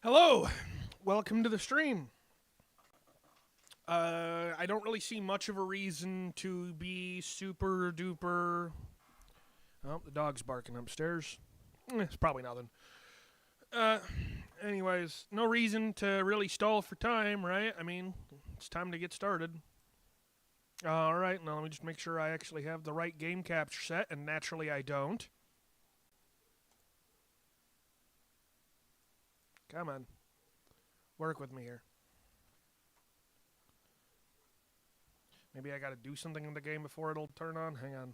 Hello, welcome to the stream. I don't really see much of a reason to be super duper. Oh, the dog's barking upstairs. It's probably nothing. Uh, anyways, no reason to really stall for time, right? I mean, it's time to get started. All right, now let me just make sure I actually have the right game capture set, and naturally I don't. Come on. Work with me here. Maybe I gotta do something in the game before it'll turn on. Hang on.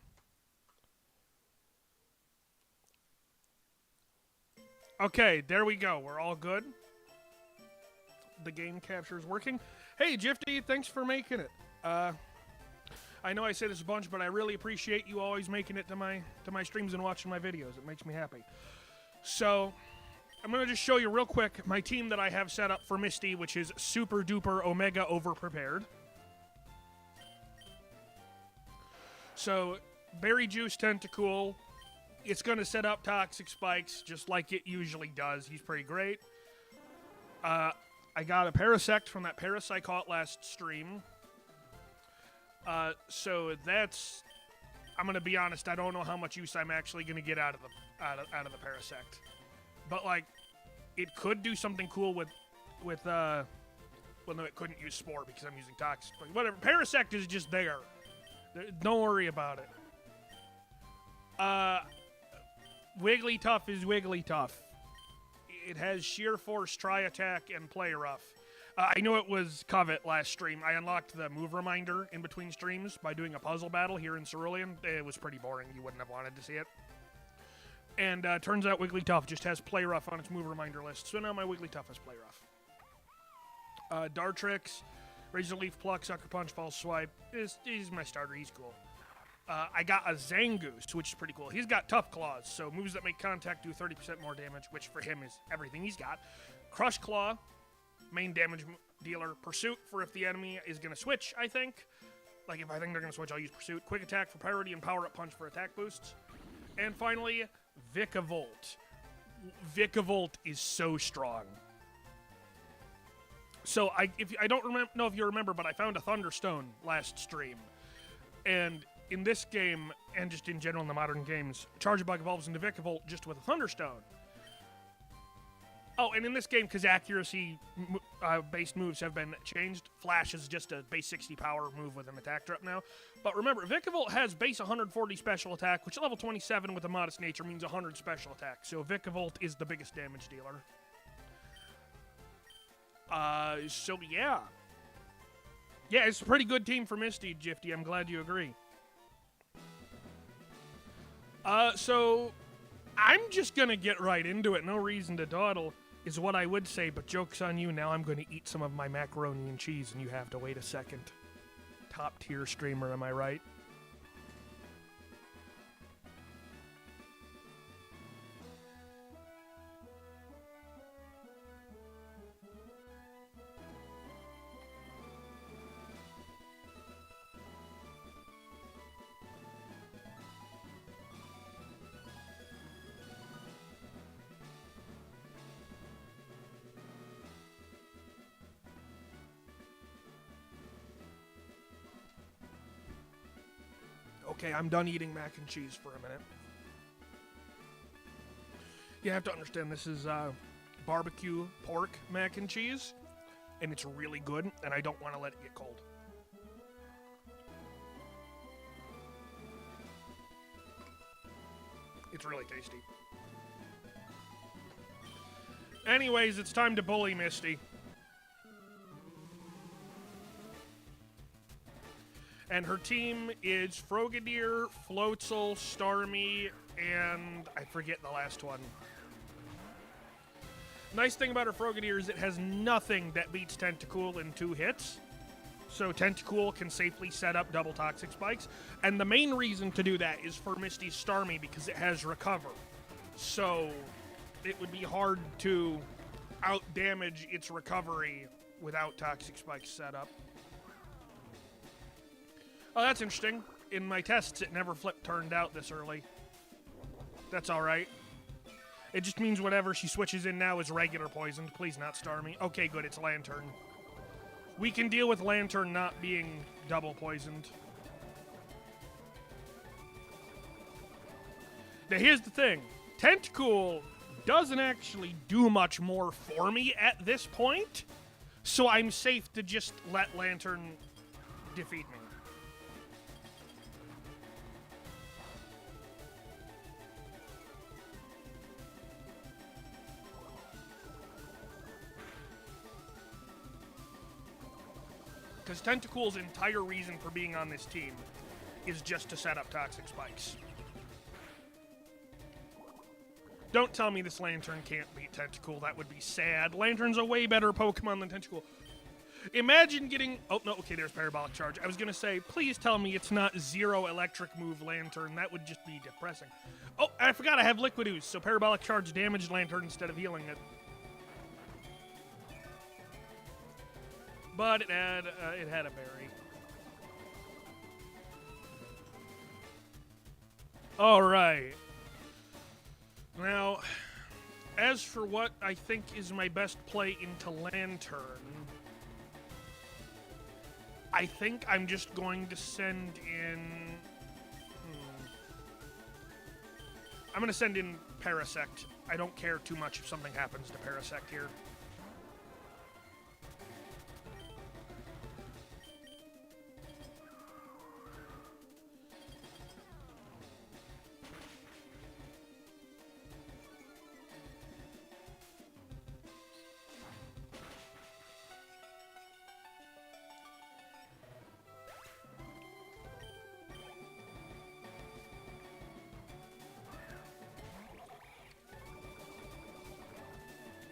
Okay, there we go. We're all good. The game capture is working. Hey, Jifty, thanks for making it. I know I say this a bunch, but I really appreciate you always making it to my streams and watching my videos. It makes me happy. So, I'm going to just show you real quick my team that I have set up for Misty, which is super duper omega over prepared. So, Berry Juice Tentacool, it's going to set up Toxic Spikes just like it usually does. He's pretty great. I got a Parasect from that Paras I caught last stream. So that's, I'm going to be honest, I don't know how much use I'm actually going to get out of the Parasect. But, like, it could do something cool with well, no, it couldn't use Spore because I'm using Toxic. But whatever, Parasect is just there. Don't worry about it. Wigglytuff is Wigglytuff. It has Sheer Force, Tri Attack, and Play Rough. I know it was Covet last stream. I unlocked the move reminder in between streams by doing a puzzle battle here in Cerulean. It was pretty boring. You wouldn't have wanted to see it. And turns out Wigglytuff just has Play Rough on its move reminder list. So now my Wigglytuff has Play Rough. Dartrix, Razor Leaf Pluck, Sucker Punch, False Swipe. He's my starter. He's cool. I got a Zangoose, which is pretty cool. He's got Tough Claws, so moves that make contact do 30% more damage, which for him is everything he's got. Crush Claw, main damage dealer. Pursuit for if the enemy is going to switch, I think. Like, if I think they're going to switch, I'll use Pursuit. Quick Attack for priority and Power Up Punch for attack boosts. And finally, Vikavolt. Vikavolt is so strong. So, I don't know if you remember, but I found a Thunderstone last stream. And in this game, and just in general in the modern games, Charjabug evolves into Vikavolt just with a Thunderstone. Oh, and in this game, because accuracy-based moves have been changed, Flash is just a base 60 power move with an attack drop now. But remember, Vikavolt has base 140 special attack, which level 27 with a modest nature means 100 special attack. So Vikavolt is the biggest damage dealer. So yeah. Yeah, it's a pretty good team for Misty, Jifty. I'm glad you agree. So I'm just gonna get right into it. No reason to dawdle is what I would say, but joke's on you. Now I'm gonna eat some of my macaroni and cheese, and you have to wait a second. Top tier streamer, am I right? Okay, I'm done eating mac and cheese for a minute. You have to understand this is barbecue pork mac and cheese, and it's really good, and I don't want to let it get cold. It's really tasty. Anyways, it's time to bully Misty. And her team is Frogadier, Floatzel, Starmie, and I forget the last one. Nice thing about her Frogadier is it has nothing that beats Tentacool in 2 hits. So Tentacool can safely set up double Toxic Spikes. And the main reason to do that is for Misty's Starmie because it has Recover. So it would be hard to out-damage its recovery without Toxic Spikes set up. Oh, that's interesting. In my tests, it never turned out this early. That's alright. It just means whatever she switches in now is regular poisoned. Please not Starmie. Okay, good, it's Lantern. We can deal with Lantern not being double poisoned. Now here's the thing. Tentacool doesn't actually do much more for me at this point, so I'm safe to just let Lantern defeat me. Because Tentacool's entire reason for being on this team is just to set up Toxic Spikes. Don't tell me this Lantern can't beat Tentacool. That would be sad. Lantern's a way better Pokemon than Tentacool. Imagine getting... Oh, no, okay, there's Parabolic Charge. I was going to say, please tell me it's not zero electric move Lantern. That would just be depressing. Oh, I forgot I have Liquid Ooze, so Parabolic Charge damaged Lantern instead of healing it. But it had a berry. All right. Now, as for what I think is my best play into Lantern, I think I'm just going to send in... I'm going to send in Parasect. I don't care too much if something happens to Parasect here.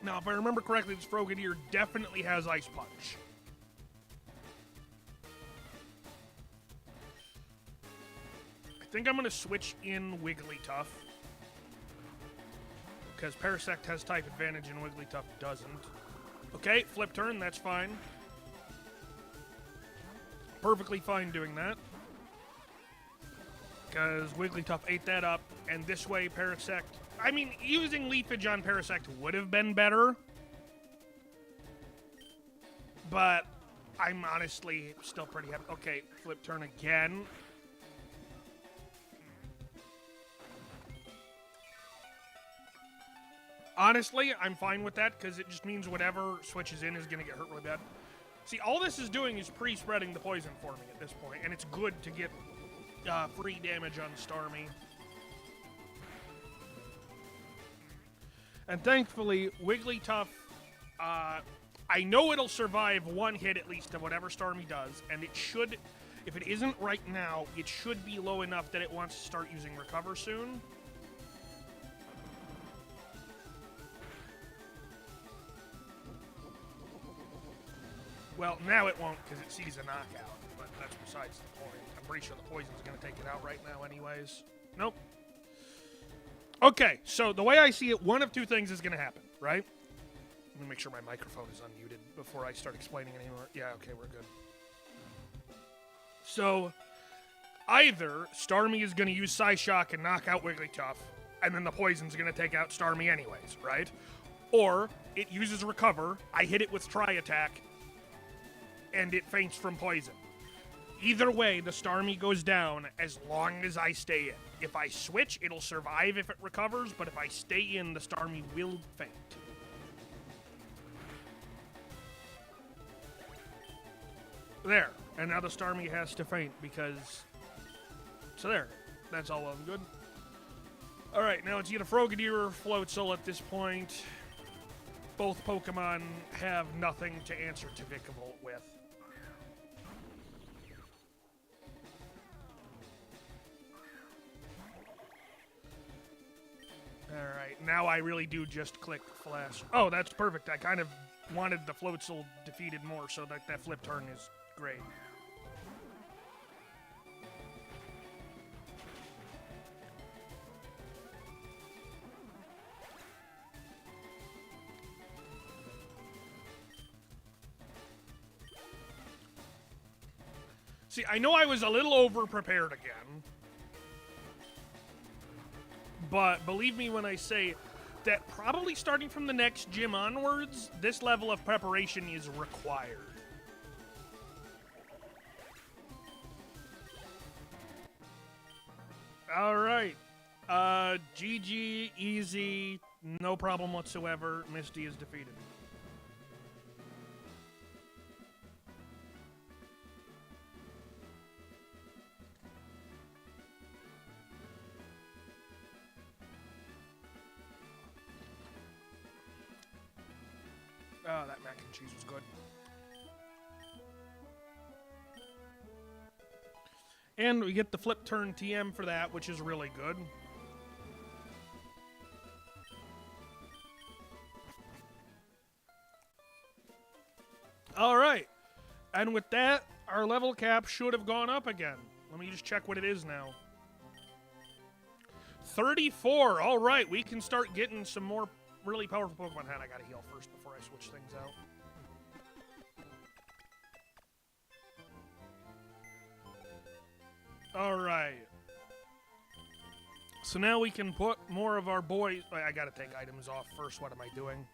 Now, if I remember correctly, this Frogadier definitely has Ice Punch. I think I'm going to switch in Wigglytuff. Because Parasect has type advantage and Wigglytuff doesn't. Okay, flip turn, that's fine. Perfectly fine doing that. Because Wigglytuff ate that up, and this way Parasect... I mean, using Leafage on Parasect would have been better. But I'm honestly still pretty happy. Okay, flip turn again. Honestly, I'm fine with that because it just means whatever switches in is going to get hurt really bad. See, all this is doing is pre-spreading the poison for me at this point, and it's good to get free damage on Starmie. And thankfully, Wigglytuff, I know it'll survive one hit at least of whatever Starmie does, and it should, if it isn't right now, it should be low enough that it wants to start using Recover soon. Well, now it won't because it sees a knockout, but that's besides the point. I'm pretty sure the poison's going to take it out right now anyways. Nope. Okay, so the way I see it, one of two things is going to happen, right? Let me make sure my microphone is unmuted before I start explaining anymore. Yeah, okay, we're good. So, either Starmie is going to use Psyshock and knock out Wigglytuff, and then the poison's going to take out Starmie anyways, right? Or it uses Recover, I hit it with Tri-Attack, and it faints from poison. Either way, the Starmie goes down as long as I stay in. If I switch, it'll survive if it recovers, but if I stay in, the Starmie will faint. There. And now the Starmie has to faint because... So there. That's all well and good. Alright, now it's either Frogadier or Floatzel at this point. Both Pokemon have nothing to answer to Vikavolt with. Alright, now I really do just click Flash. Oh, that's perfect. I kind of wanted the Floatzel defeated more, so that flip turn is great. See, I know I was a little over-prepared again. But believe me when I say, that probably starting from the next gym onwards, this level of preparation is required. All right. GG, easy, no problem whatsoever. Misty is defeated. Oh, that mac and cheese was good. And we get the flip turn TM for that, which is really good. All right. And with that, our level cap should have gone up again. Let me just check what it is now. 34. All right. We can start getting some more really powerful Pokemon. I gotta heal first before I switch things out. All right. So now we can put more of our boys. I gotta take items off first. What am I doing?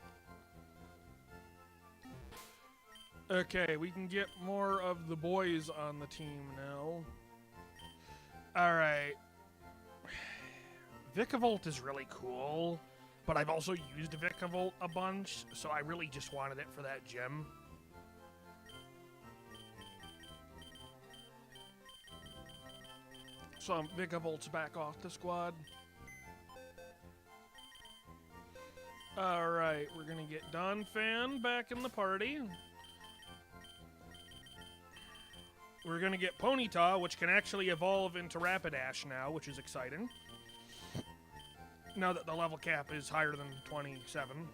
Okay, we can get more of the boys on the team now. All right. Vikavolt is really cool, but I've also used Vikavolt a bunch, so I really just wanted it for that gem. So Vikavolt's back off the squad. Alright, we're gonna get Donphan back in the party. We're gonna get Ponyta, which can actually evolve into Rapidash now, which is exciting. Now that the level cap is higher than 27.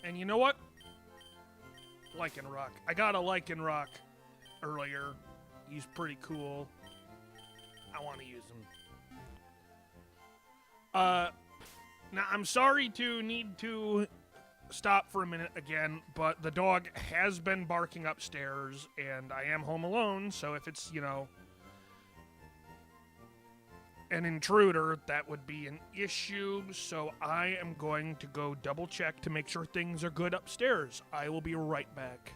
And you know what? Lycanroc. I got a Lycanroc earlier. He's pretty cool. I want to use him. Now, I'm sorry to need to stop for a minute again, but the dog has been barking upstairs, and I am home alone, so if it's, you know, an intruder, that would be an issue, so I am going to go double check to make sure things are good upstairs. I will be right back.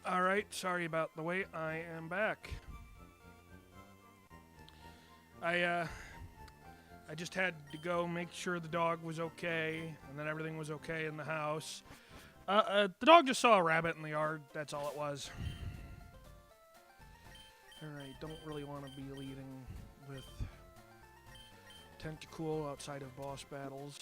Alright, sorry about the wait. I am back. I just had to go make sure the dog was okay, and that everything was okay in the house. The dog just saw a rabbit in the yard. That's all it was. Alright, don't really want to be leading with Tentacool outside of boss battles.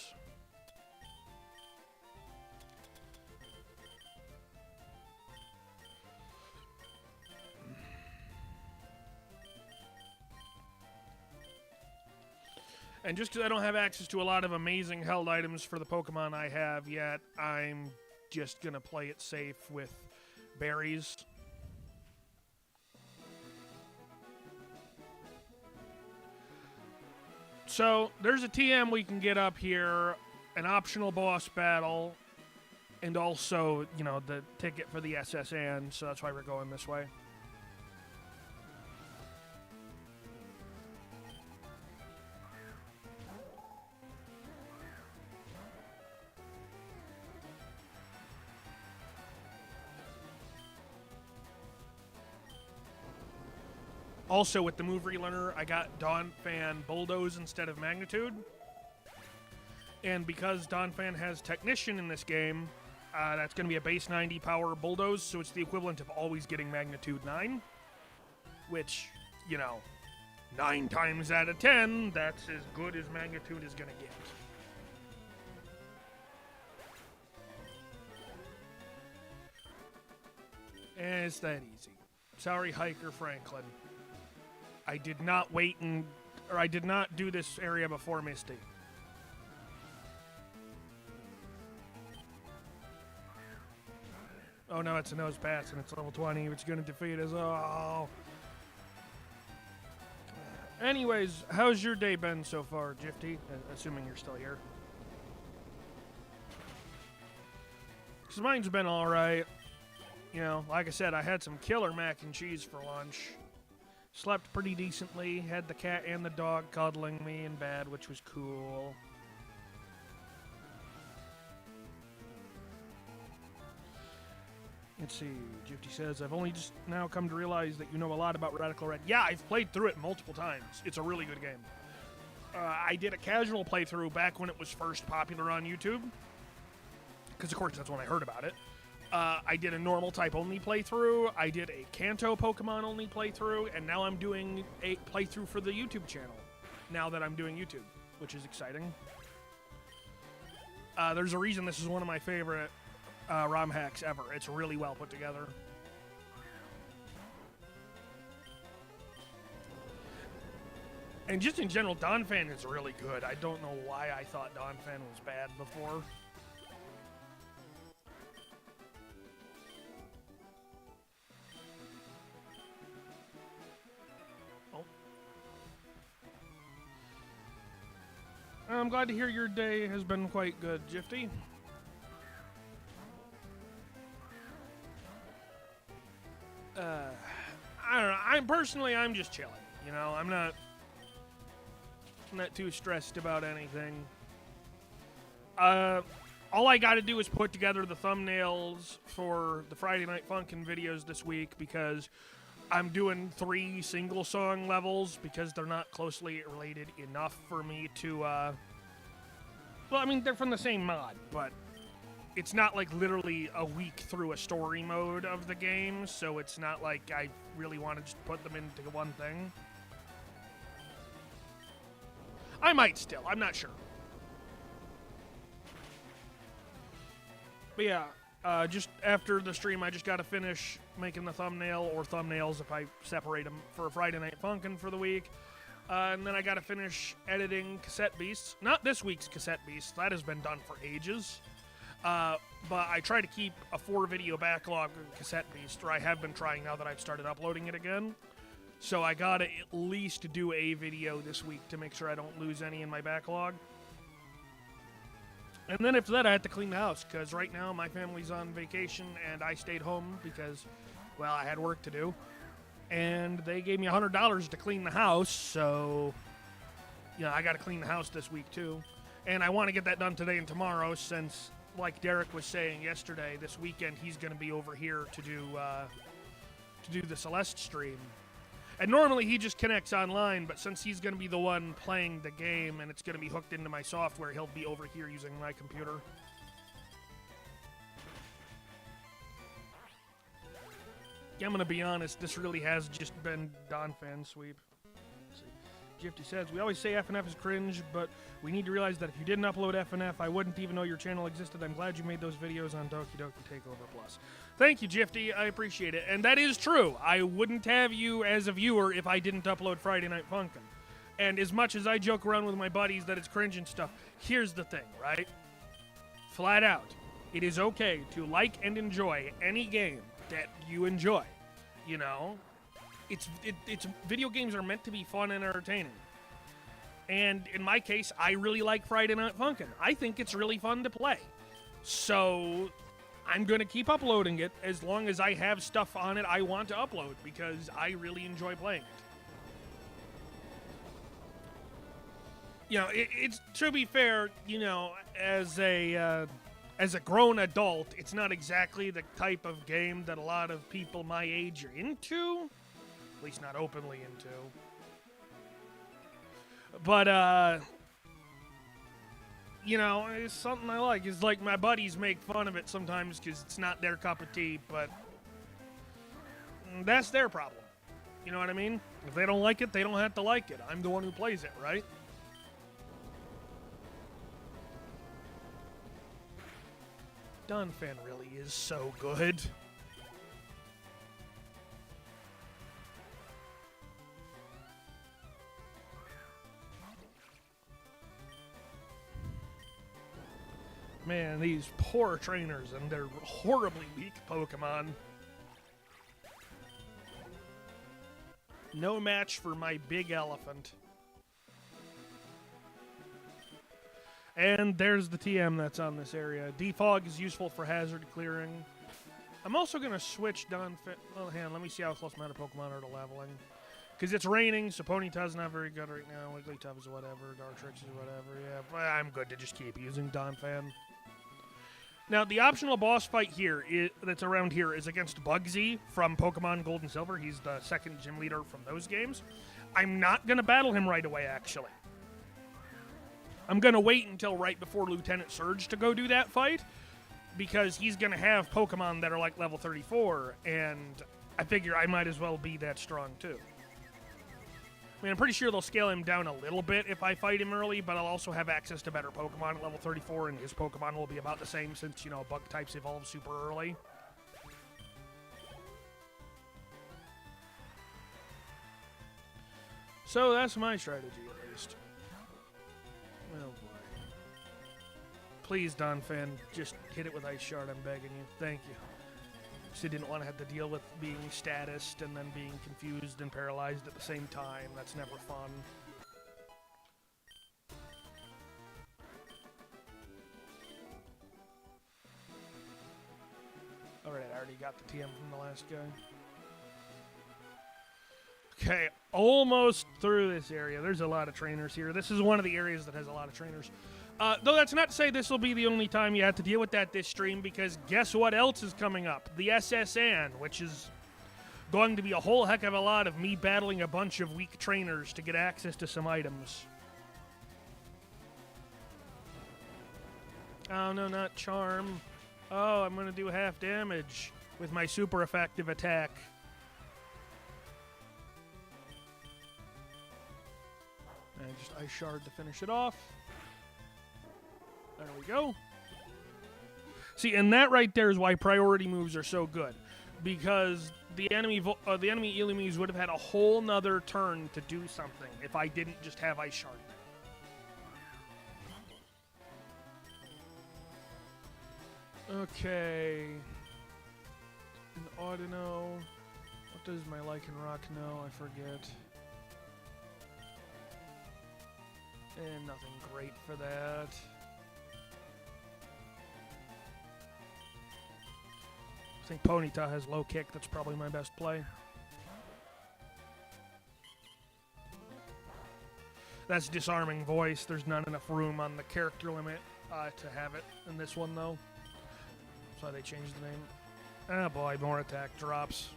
And just because I don't have access to a lot of amazing held items for the Pokemon I have yet, I'm just going to play it safe with berries. So, there's a TM we can get up here, an optional boss battle, and also, you know, the ticket for the SSN, so that's why we're going this way. Also, with the move relearner, I got Donphan Bulldoze instead of Magnitude. And because Donphan has Technician in this game, that's going to be a base 90 power Bulldoze, so it's the equivalent of always getting Magnitude 9. Which, you know, 9 times out of 10, that's as good as Magnitude is going to get. And it's that easy. Sorry, Hiker Franklin. I did not I did not do this area before Misty. Oh no, it's a nose pass and it's level 20, which is going to defeat us all. Anyways, how's your day been so far, Jifty? Assuming you're still here. Because mine's been alright. You know, like I said, I had some killer mac and cheese for lunch. Slept pretty decently, had the cat and the dog cuddling me in bed, which was cool. Let's see, Jifty says, I've only just now come to realize that you know a lot about Radical Red. Yeah, I've played through it multiple times. It's a really good game. I did a casual playthrough back when it was first popular on YouTube. Because, of course, that's when I heard about it. I did a normal type only playthrough, I did a Kanto Pokemon only playthrough, and now I'm doing a playthrough for the YouTube channel, now that I'm doing YouTube, which is exciting. There's a reason this is one of my favorite ROM hacks ever. It's really well put together. And just in general, Donphan is really good. I don't know why I thought Donphan was bad before. I'm glad to hear your day has been quite good, Jifty. I don't know. I'm just chilling. You know, I'm not too stressed about anything. All I got to do is put together the thumbnails for the Friday Night Funkin' videos this week because I'm doing 3 single song levels because they're not closely related enough for me to, well, I mean, they're from the same mod, but it's not like literally a week through a story mode of the game, so it's not like I really want to just put them into one thing. I might still, I'm not sure. But yeah, just after the stream, I just got to finish making the thumbnail, or thumbnails if I separate them, for Friday Night Funkin' for the week. And then I got to finish editing Cassette Beasts. Not this week's Cassette Beasts. That has been done for ages. But I try to keep a 4-video backlog of Cassette Beast, or I have been trying now that I've started uploading it again. So I got to at least do a video this week to make sure I don't lose any in my backlog. And then after that, I had to clean the house, because right now my family's on vacation, and I stayed home because, well, I had work to do. And they gave me $100 to clean the house, so, you know, I got to clean the house this week, too. And I want to get that done today and tomorrow, since like Derek was saying yesterday, this weekend he's going to be over here to do the Celeste stream. And normally he just connects online, but since he's going to be the one playing the game and it's going to be hooked into my software, he'll be over here using my computer. Yeah, I'm going to be honest, this really has just been Don fan sweep. Gifty says, we always say FNF is cringe, but we need to realize that if you didn't upload FNF, I wouldn't even know your channel existed. I'm glad you made those videos on Doki Doki Takeover Plus. Thank you, Gifty. I appreciate it. And that is true. I wouldn't have you as a viewer if I didn't upload Friday Night Funkin'. And as much as I joke around with my buddies that it's cringe and stuff, here's the thing, right? Flat out, it is okay to like and enjoy any game that you enjoy, you know? It's video games are meant to be fun and entertaining. And in my case, I really like Friday Night Funkin'. I think it's really fun to play. So I'm going to keep uploading it as long as I have stuff on it I want to upload because I really enjoy playing it. You know, it's to be fair, you know, as a grown adult, it's not exactly the type of game that a lot of people my age are into. At least not openly into. But, you know, it's something I like. It's like my buddies make fun of it sometimes because it's not their cup of tea, but that's their problem. You know what I mean? If they don't like it, they don't have to like it. I'm the one who plays it, right? Dunfan really is so good. Man, these poor trainers and their horribly weak Pokemon. No match for my big elephant. And there's the TM that's on this area. Defog is useful for hazard clearing. I'm also going to switch Dunfan. Well, hang on, let me see how close my other Pokemon are to leveling. Because it's raining, so Ponyta's not very good right now. Wigglytuff is whatever. Dartrix is whatever. Yeah, but I'm good to just keep using Donphan. Now, the optional boss fight here that's around here is against Bugsy from Pokemon Gold and Silver. He's the second gym leader from those games. I'm not going to battle him right away, actually. I'm going to wait until right before Lieutenant Surge to go do that fight, because he's going to have Pokemon that are like level 34, and I figure I might as well be that strong, too. I mean, I'm pretty sure they'll scale him down a little bit if I fight him early, but I'll also have access to better Pokemon at level 34, and his Pokemon will be about the same since, you know, bug types evolve super early. So that's my strategy, at least. Oh, boy. Please, Donphan, just hit it with Ice Shard, I'm begging you. Thank you. She didn't want to have to deal with being statused and then being confused and paralyzed at the same time. That's never fun. Alright, I already got the TM from the last guy. Okay, almost through this area. There's a lot of trainers here. This is one of the areas that has a lot of trainers. Though that's not to say this will be the only time you have to deal with that this stream, because guess what else is coming up? The SSN, which is going to be a whole heck of a lot of me battling a bunch of weak trainers to get access to some items. Oh, no, not Charm. Oh, I'm going to do half damage with my super effective attack. And just Ice Shard to finish it off. There we go. See, and that right there is why priority moves are so good. Because the enemy Illumise would have had a whole nother turn to do something if I didn't just have Ice Shard. Okay. An Audino. What does my Lycanroc know? I forget. And nothing great for that. I think Ponyta has low kick. That's probably my best play. That's disarming voice. There's not enough room on the character limit to have it in this one, though. That's why they changed the name. Ah, boy, more attack drops.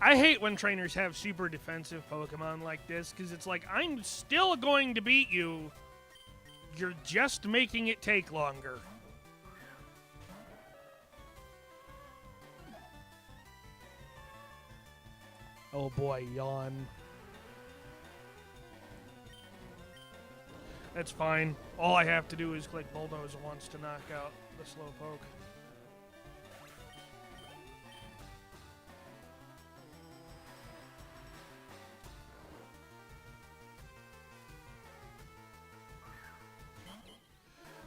I hate when trainers have super defensive Pokemon like this, because it's like, I'm still going to beat you. You're just making it take longer. Oh boy, yawn. That's fine. All I have to do is click Bulldoze once to knock out the Slowpoke.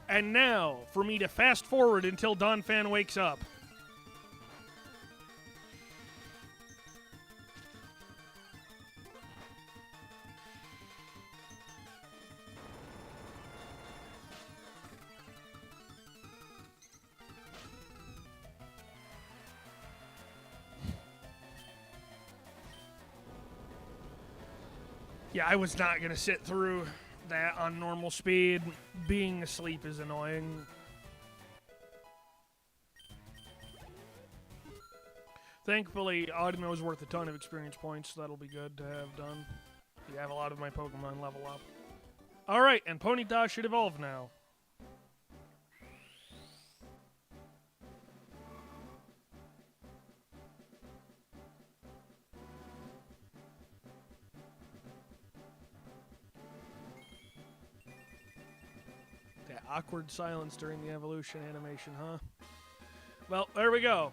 And now, for me to fast forward until Donphan wakes up. Yeah, I was not going to sit through that on normal speed. Being asleep is annoying. Thankfully, Audino is worth a ton of experience points, so that'll be good to have done. You have a lot of my Pokemon level up. Alright, and Ponyta should evolve now. That awkward silence during the evolution animation, huh? Well, there we go.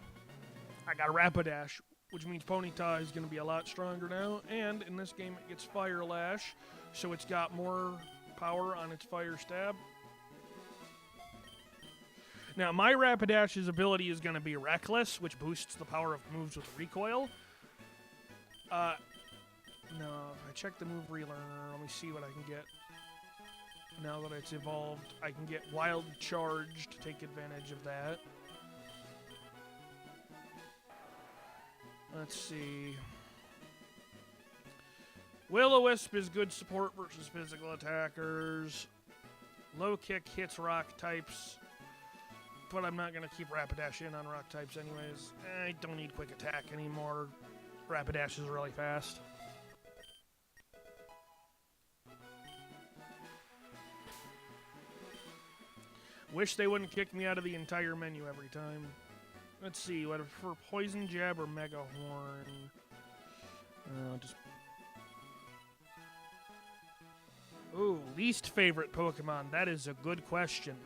I got a Rapidash, which means Ponyta is going to be a lot stronger now, and in this game it gets Fire Lash, so it's got more power on its Fire Stab. Now, my Rapidash's ability is going to be Reckless, which boosts the power of moves with recoil. No, I checked the move relearner. Let me see what I can get. Now that it's evolved, I can get Wild Charge to take advantage of that. Let's see. Will-O-Wisp is good support versus physical attackers. Low kick hits rock types, but I'm not going to keep Rapidash in on rock types anyways. I don't need quick attack anymore. Rapidash is really fast. Wish they wouldn't kick me out of the entire menu every time. Let's see, what for Poison Jab or Mega Horn? Just. Ooh, least favorite Pokemon. That is a good question.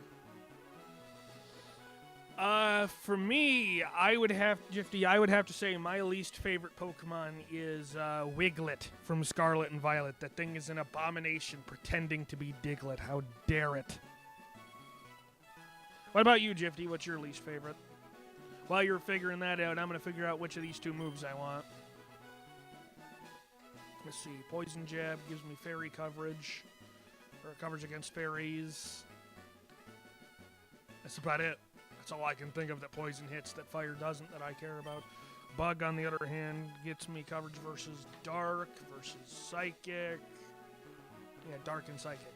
For me, I would have to say my least favorite Pokemon is Wiglet from Scarlet and Violet. That thing is an abomination pretending to be Diglett. How dare it? What about you, Jifty? What's your least favorite? While you're figuring that out, I'm going to figure out which of these two moves I want. Let's see. Poison Jab gives me fairy coverage. Or coverage against fairies. That's about it. That's all I can think of that poison hits that fire doesn't that I care about. Bug, on the other hand, gets me coverage versus dark, versus psychic. Yeah, dark and psychic.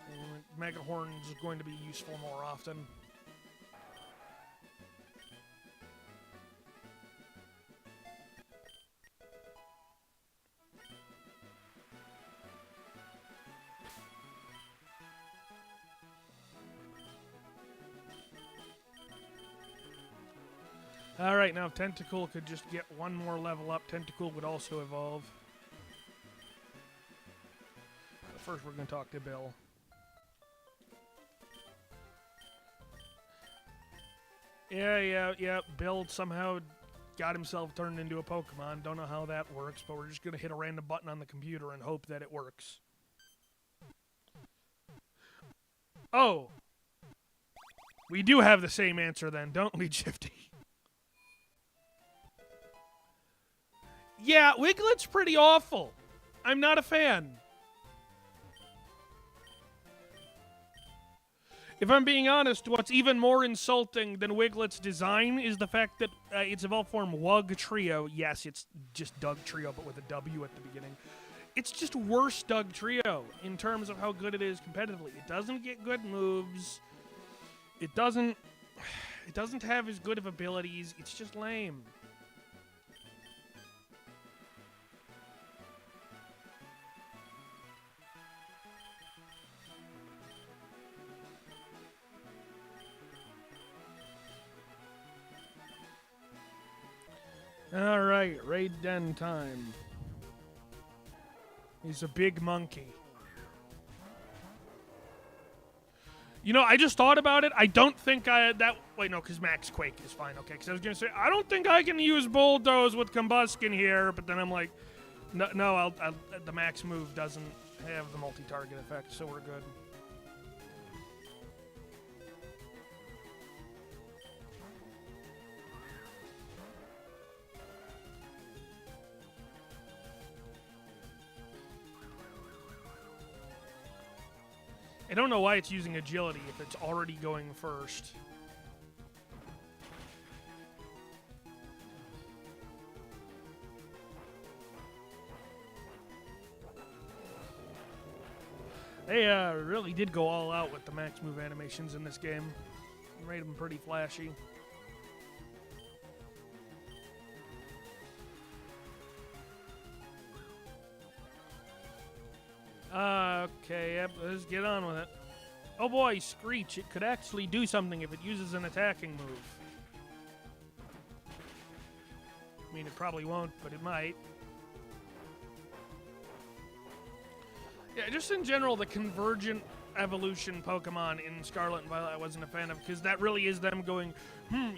And Mega Horn is going to be useful more often. Alright, now if Tentacool could just get one more level up, Tentacool would also evolve. But first we're going to talk to Bill. Yeah. Bill somehow got himself turned into a Pokemon. Don't know how that works, but we're just going to hit a random button on the computer and hope that it works. Oh! We do have the same answer then, don't we, Jifty? Yeah, Wiglet's pretty awful. I'm not a fan. If I'm being honest, what's even more insulting than Wiglet's design is the fact that its evolved form Wug Trio, yes, it's just Doug Trio, but with a W at the beginning. It's just worse Doug Trio in terms of how good it is competitively. It doesn't get good moves. It doesn't have as good of abilities. It's just lame. Alright, raid den time. He's a big monkey. You know, I just thought about it. I don't think wait, no, because Max Quake is fine. Okay, because I was going to say, I don't think I can use Bulldoze with Combustion here, but then I'm like, no, the Max move doesn't have the multi-target effect, so we're good. I don't know why it's using agility if it's already going first. They really did go all out with the max move animations in this game. Made them pretty flashy. Okay, yep, let's get on with it. Oh boy, Screech. It could actually do something if it uses an attacking move. I mean, it probably won't, but it might. Yeah, just in general, the convergent evolution Pokemon in Scarlet and Violet I wasn't a fan of, because that really is them going,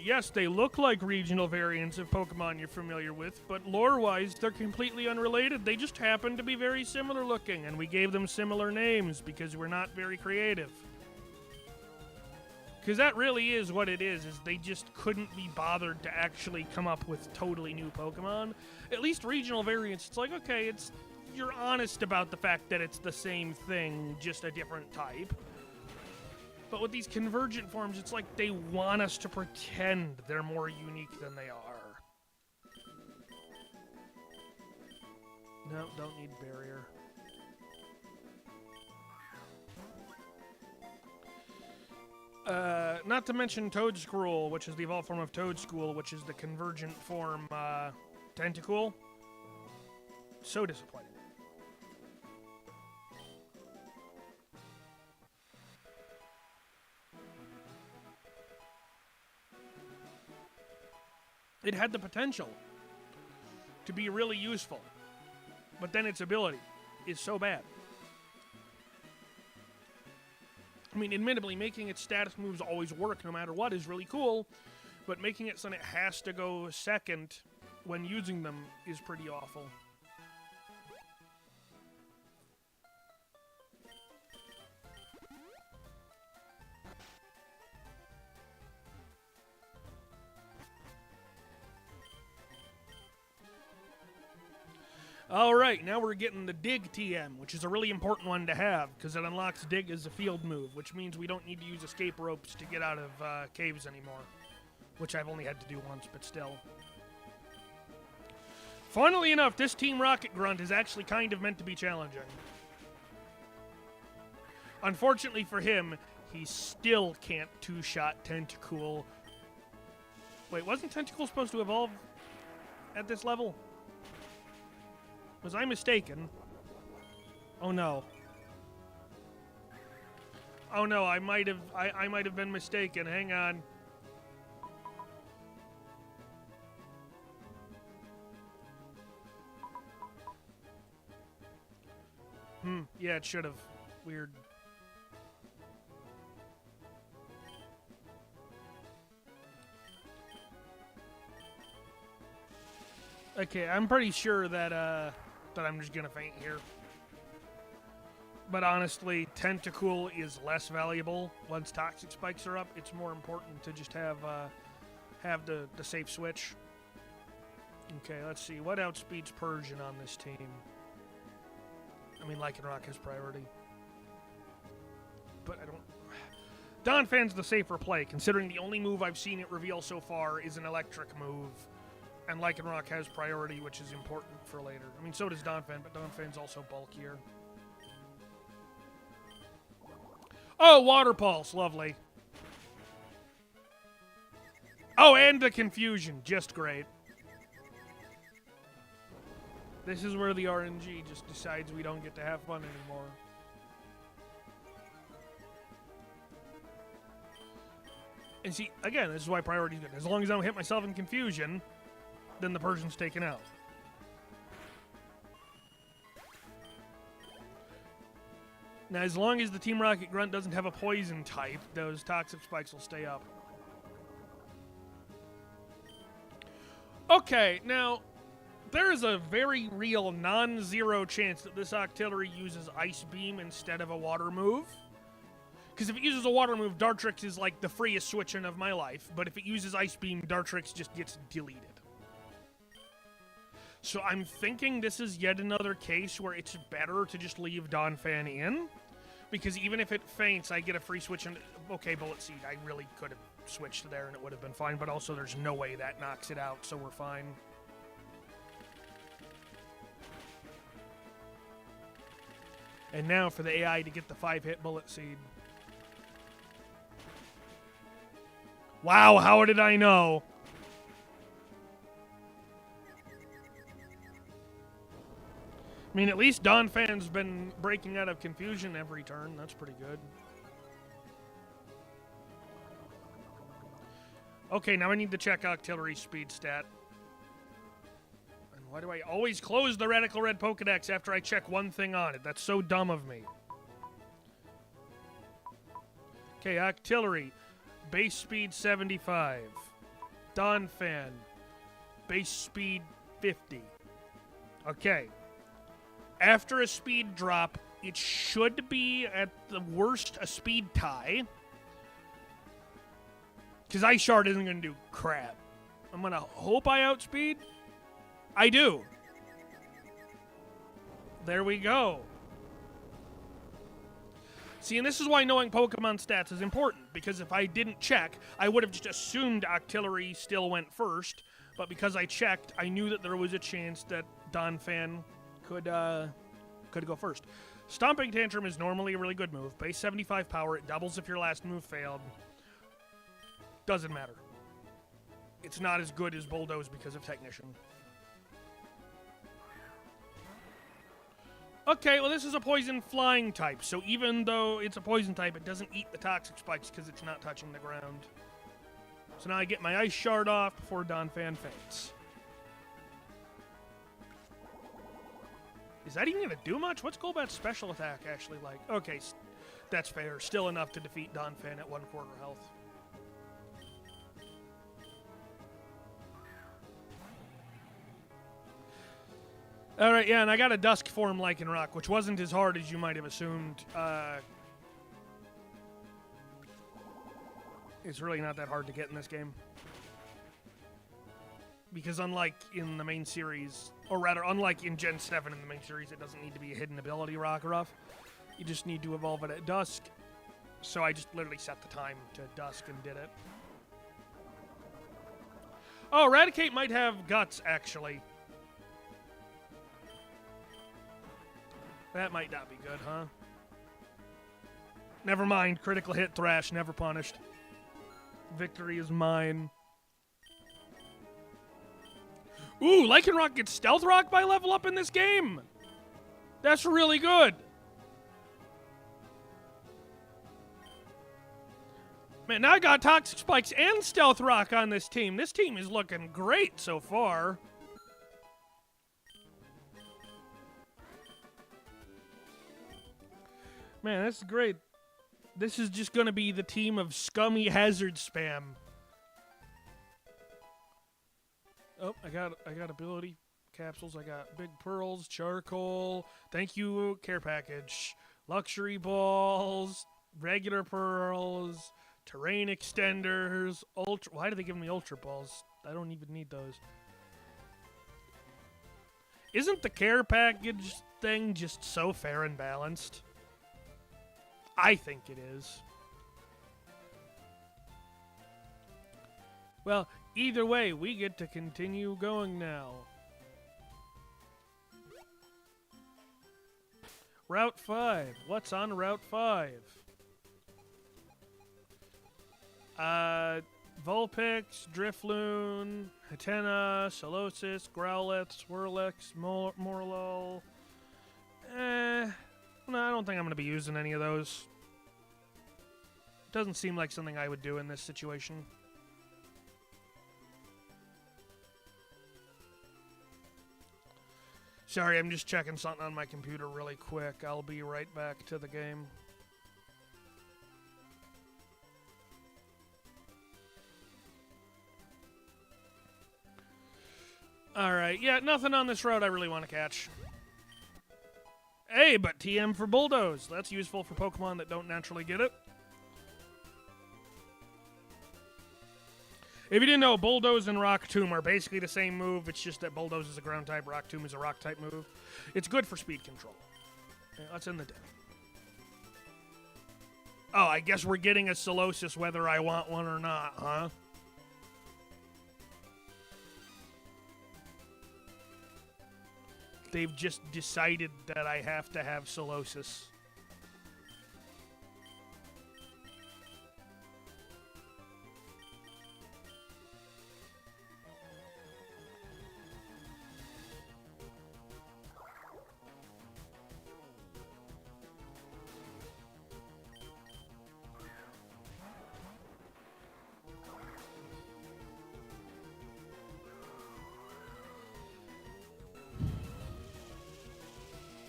yes, they look like regional variants of Pokemon you're familiar with, but lore-wise, they're completely unrelated. They just happen to be very similar looking, and we gave them similar names because we're not very creative. Because that really is what it is they just couldn't be bothered to actually come up with totally new Pokemon. At least regional variants, it's like, okay, you're honest about the fact that it's the same thing, just a different type. But with these convergent forms, it's like they want us to pretend they're more unique than they are. No, don't need barrier. Not to mention Toedscruel, which is the evolved form of Toedscool, which is the convergent form, Tentacool. So disappointing. It had the potential to be really useful, but then its ability is so bad. I mean, admittedly, making its status moves always work no matter what is really cool, but making it so that it has to go second when using them is pretty awful. Alright, now we're getting the Dig TM, which is a really important one to have, because it unlocks Dig as a field move, which means we don't need to use escape ropes to get out of caves anymore. Which I've only had to do once, but still. Funnily enough, this Team Rocket Grunt is actually kind of meant to be challenging. Unfortunately for him, he still can't two-shot Tentacool. Wait, wasn't Tentacool supposed to evolve at this level? Was I mistaken? Oh no. Oh no, I might have been mistaken. Hang on. Yeah, it should have. Weird. Okay, I'm pretty sure that I'm just gonna faint here. But honestly, Tentacool is less valuable once Toxic Spikes are up. It's more important to just have the safe switch. Okay, let's see. What outspeeds Persian on this team? I mean, Lycanroc has priority. But I don't... Donphan's the safer play, considering the only move I've seen it reveal so far is an electric move. And Lycanroc has priority, which is important for later. I mean, so does Donphan, but Donphan's also bulkier. Oh, Water Pulse. Lovely. Oh, and the Confusion. Just great. This is where the RNG just decides we don't get to have fun anymore. And see, again, this is why priority is good. As long as I don't hit myself in Confusion, then the person's taken out. Now, as long as the Team Rocket Grunt doesn't have a poison type, those toxic spikes will stay up. Okay, now, there is a very real non-zero chance that this Octillery uses Ice Beam instead of a water move. Because if it uses a water move, Dartrix is like the freest switch-in of my life. But if it uses Ice Beam, Dartrix just gets deleted. So I'm thinking this is yet another case where it's better to just leave Donphan in. Because even if it faints, I get a free switch. And okay, Bullet Seed, I really could have switched there and it would have been fine. But also there's no way that knocks it out, so we're fine. And now for the AI to get the 5-hit Bullet Seed. Wow, how did I know? I mean, at least Donphan's been breaking out of Confusion every turn. That's pretty good. Okay, now I need to check Octillery speed stat. And why do I always close the Radical Red Pokedex after I check one thing on it? That's so dumb of me. Okay, Octillery. Base speed 75. Donphan. Base speed 50. Okay. After a speed drop, it should be at the worst a speed tie. Because Ice Shard isn't going to do crap. I'm going to hope I outspeed. I do. There we go. See, and this is why knowing Pokemon stats is important, because if I didn't check, I would have just assumed Octillery still went first, but because I checked, I knew that there was a chance that Donphan could go first. Stomping Tantrum is normally a really good move. Base 75 power, it doubles if your last move failed. Doesn't matter. It's not as good as Bulldoze because of Technician. Okay, well, this is a poison flying type, so even though it's a poison type, it doesn't eat the toxic spikes because it's not touching the ground. So now I get my Ice Shard off before Donphan faints. Is that even going to do much? What's Golbat's special attack actually like? Okay, that's fair. Still enough to defeat Donphan at 1/4 health. Alright, yeah, and I got a Dusk form Lycanroc, which wasn't as hard as you might have assumed. It's really not that hard to get in this game. Because unlike in the main series, or rather, unlike in Gen 7 in the main series, it doesn't need to be a hidden ability Rockruff. You just need to evolve it at Dusk. So I just literally set the time to Dusk and did it. Oh, Eradicate might have Guts, actually. That might not be good, huh? Never mind. Critical hit, Thrash, never punished. Victory is mine. Ooh, Lycanroc gets Stealth Rock by level up in this game! That's really good! Man, now I got Toxic Spikes and Stealth Rock on this team. This team is looking great so far. Man, that's great. This is just going to be the team of scummy hazard spam. Oh, I got ability capsules. I got Big Pearls, Charcoal. Thank you, Care Package. Luxury Balls, regular Pearls, Terrain Extenders, Ultra... Why do they give me Ultra Balls? I don't even need those. Isn't the Care Package thing just so fair and balanced? I think it is. Well, either way, we get to continue going now. Route 5. What's on Route 5? Vulpix, Drifloon, Hatena, Solosis, Growlithe, Swirlix, Morlul. No, I don't think I'm going to be using any of those. Doesn't seem like something I would do in this situation. Sorry, I'm just checking something on my computer really quick. I'll be right back to the game. Alright, yeah, nothing on this road I really want to catch. Hey, but TM for Bulldoze. That's useful for Pokemon that don't naturally get it. If you didn't know, Bulldoze and Rock Tomb are basically the same move. It's just that Bulldoze is a ground type, Rock Tomb is a rock type move. It's good for speed control. Okay, let's end the day. Oh, I guess we're getting a Solosis whether I want one or not, huh? They've just decided that I have to have Solosis.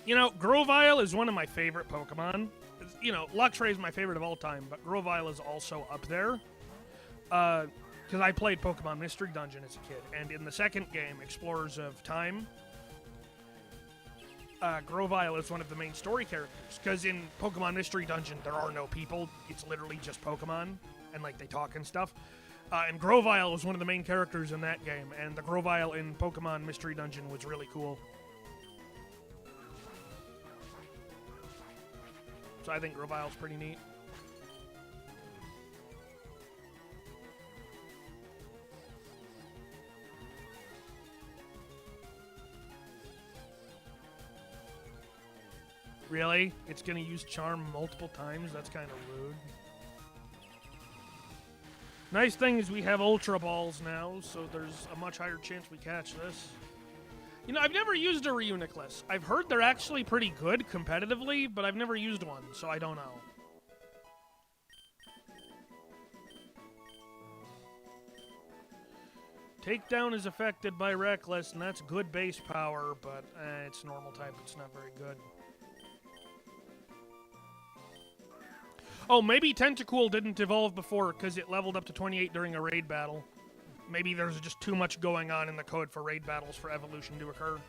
You know, Grovyle is one of my favorite Pokemon. You know, Luxray is my favorite of all time, but Grovyle is also up there. Because I played Pokemon Mystery Dungeon as a kid, and in the second game, Explorers of Time, Grovyle is one of the main story characters. Because in Pokemon Mystery Dungeon, there are no people. It's literally just Pokemon, and, like, they talk and stuff. And Grovyle was one of the main characters in that game, and the Grovyle in Pokemon Mystery Dungeon was really cool. So I think Grovyle's pretty neat. Really? It's gonna use Charm multiple times? That's kind of rude. Nice thing is we have Ultra Balls now, so there's a much higher chance we catch this. You know, I've never used a Reuniclus. I've heard they're actually pretty good competitively, but I've never used one, so I don't know. Takedown is affected by Reckless, and that's good base power, but it's normal type. It's not very good. Oh, maybe Tentacool didn't evolve before because it leveled up to 28 during a raid battle. Maybe there's just too much going on in the code for raid battles for evolution to occur.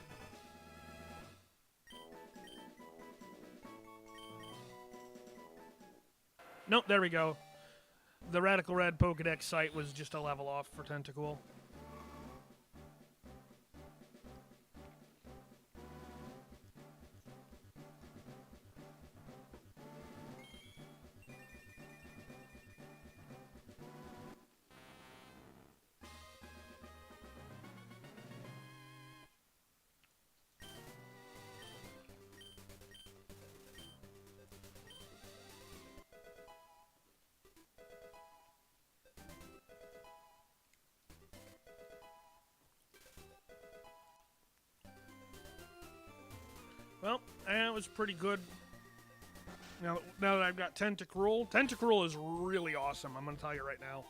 Nope, there we go. The Radical Red Pokedex site was just a level off for Tentacool. Well, that was pretty good. Now that I've got Tentacruel. Tentacruel is really awesome, I'm going to tell you right now.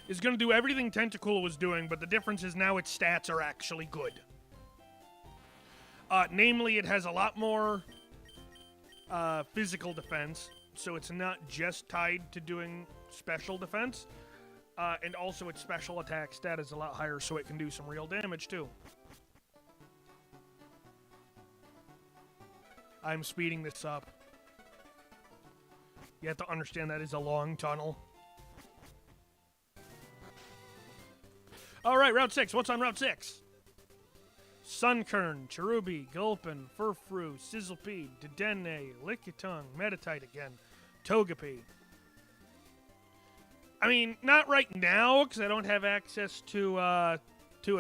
It's going to do everything Tentacool was doing, but the difference is now its stats are actually good. Namely, it has a lot more physical defense, so it's not just tied to doing special defense. And also its special attack stat is a lot higher, so it can do some real damage, too. I'm speeding this up. You have to understand that is a long tunnel. Alright, Route 6. What's on Route 6? Sunkern, Cherubi, Gulpin, Furfrou, Sizzlipede, Dedenne, Lickitung, Meditite again, Togepi. I mean, not right now, because I don't have access to a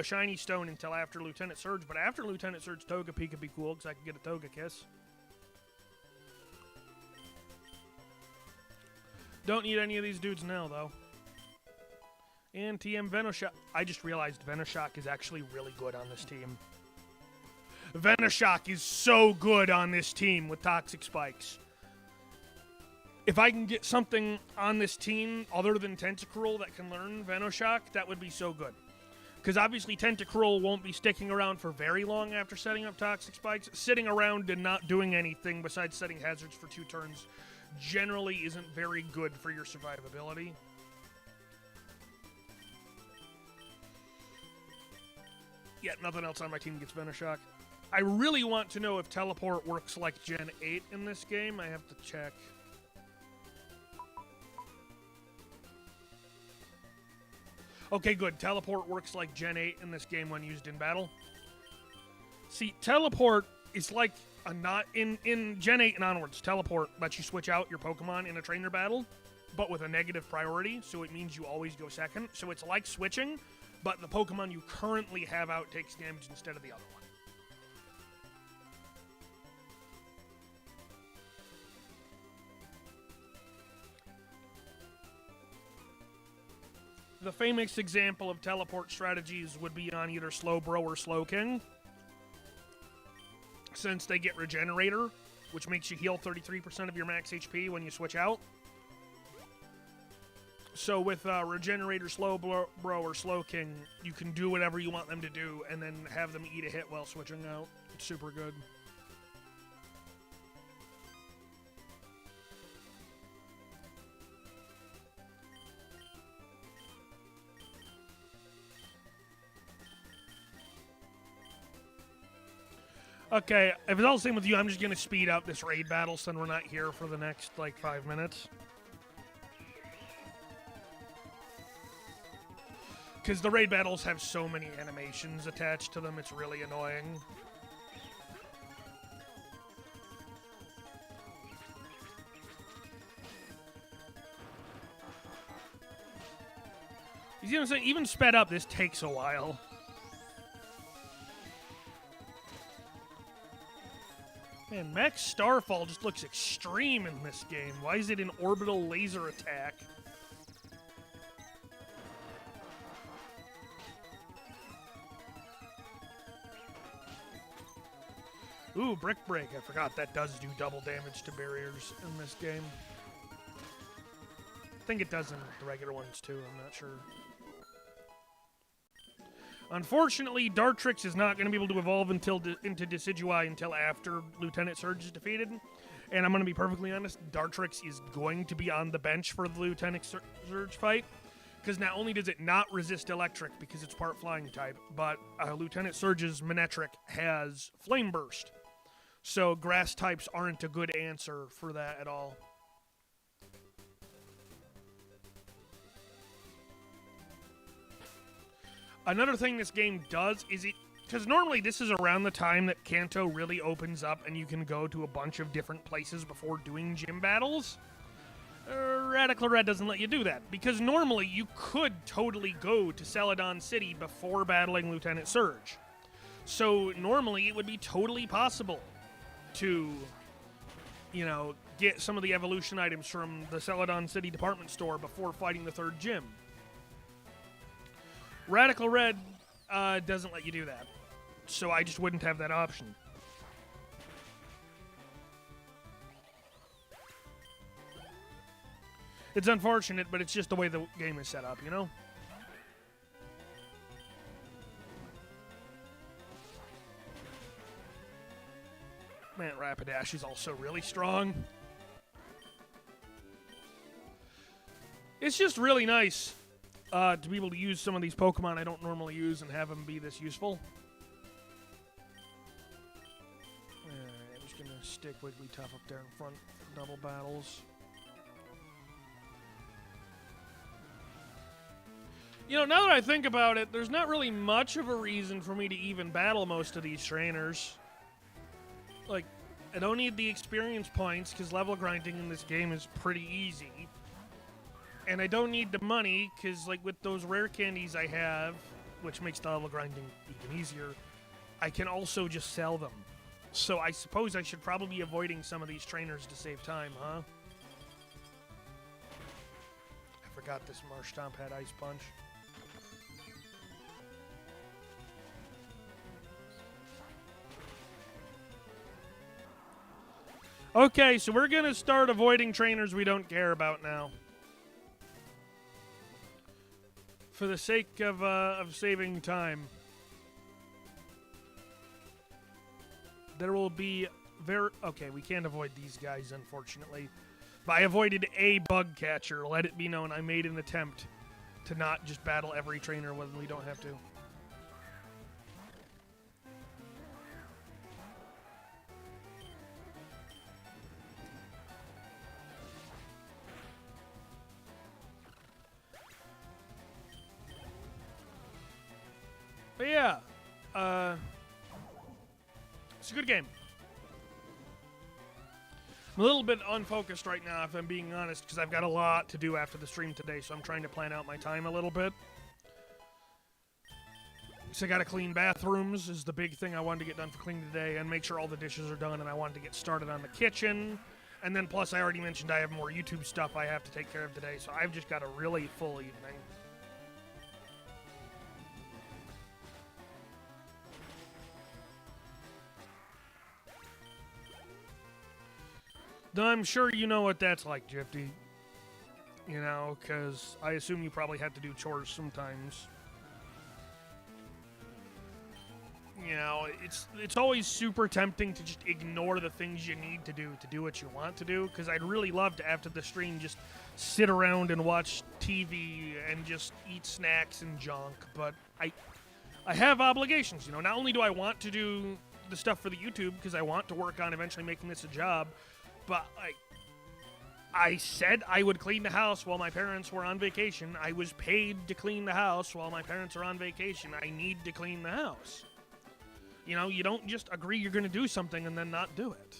shiny stone until after Lieutenant Surge, but after Lieutenant Surge, Togepi could be cool, because I could get a Togekiss. Don't need any of these dudes now, though. And TM Venoshock. I just realized Venoshock is actually really good on this team. Venoshock is so good on this team with Toxic Spikes. If I can get something on this team other than Tentacruel that can learn Venoshock, that would be so good. Because obviously Tentacruel won't be sticking around for very long after setting up Toxic Spikes. Sitting around and not doing anything besides setting hazards for 2 turns generally isn't very good for your survivability. Yet nothing else on my team gets Venoshock. I really want to know if Teleport works like Gen 8 in this game. I have to check. Okay, good. Teleport works like Gen 8 in this game when used in battle. See, Teleport is like a not in Gen 8 and onwards. Teleport lets you switch out your Pokemon in a trainer battle, but with a negative priority, so it means you always go second. So it's like switching, but the Pokemon you currently have out takes damage instead of the other one. The famous example of teleport strategies would be on either Slowbro or Slowking, since they get Regenerator, which makes you heal 33% of your max HP when you switch out. So with Regenerator, Slowbro, or Slowking, you can do whatever you want them to do and then have them eat a hit while switching out. It's super good. Okay, if it's all the same with you, I'm just going to speed up this raid battle so we're not here for the next, 5 minutes. Because the raid battles have so many animations attached to them, it's really annoying. You see what I'm saying? Even sped up, this takes a while. Man, Max Starfall just looks extreme in this game. Why is it an orbital laser attack? Ooh, Brick Break. I forgot that does do double damage to barriers in this game. I think it does in the regular ones too, I'm not sure. Unfortunately, Dartrix is not going to be able to evolve into Decidueye until after Lieutenant Surge is defeated. And I'm going to be perfectly honest, Dartrix is going to be on the bench for the Lieutenant Surge fight. Because not only does it not resist Electric because it's part Flying type, but Lieutenant Surge's Manectric has Flame Burst. So Grass types aren't a good answer for that at all. Another thing this game does is because normally this is around the time that Kanto really opens up and you can go to a bunch of different places before doing gym battles. Radical Red doesn't let you do that, because normally you could totally go to Celadon City before battling Lieutenant Surge. So normally it would be totally possible to, get some of the evolution items from the Celadon City department store before fighting the third gym. Radical Red doesn't let you do that, so I just wouldn't have that option. It's unfortunate, but it's just the way the game is set up, Man, Rapidash is also really strong. It's just really nice to be able to use some of these Pokemon I don't normally use and have them be this useful. I'm just going to stick Wigglytuff up there in front for double battles. Now that I think about it, there's not really much of a reason for me to even battle most of these trainers. I don't need the experience points because level grinding in this game is pretty easy. And I don't need the money, because, like, with those rare candies I have, which makes the level grinding even easier, I can also just sell them. So I suppose I should probably be avoiding some of these trainers to save time, huh? I forgot this Marshtomp had Ice Punch. Okay, so we're gonna start avoiding trainers we don't care about now. For the sake of saving time. There will be okay, we can't avoid these guys, unfortunately. But I avoided a bug catcher. Let it be known I made an attempt to not just battle every trainer when we don't have to. But yeah, it's a good game. I'm a little bit unfocused right now, if I'm being honest, because I've got a lot to do after the stream today, so I'm trying to plan out my time a little bit. So I gotta clean bathrooms is the big thing I wanted to get done for cleaning today, and make sure all the dishes are done, and I wanted to get started on the kitchen. And then plus, I already mentioned I have more YouTube stuff I have to take care of today, so I've just got a really full evening. I'm sure you know what that's like, Jifty. You know, because I assume you probably have to do chores sometimes. You know, it's always super tempting to just ignore the things you need to do what you want to do, because I'd really love to, after the stream, just sit around and watch TV and just eat snacks and junk, but I have obligations, you know. Not only do I want to do the stuff for the YouTube, because I want to work on eventually making this a job, but I said I would clean the house while my parents were on vacation. I was paid to clean the house while my parents are on vacation. I need to clean the house. You know, you don't just agree you're going to do something and then not do it.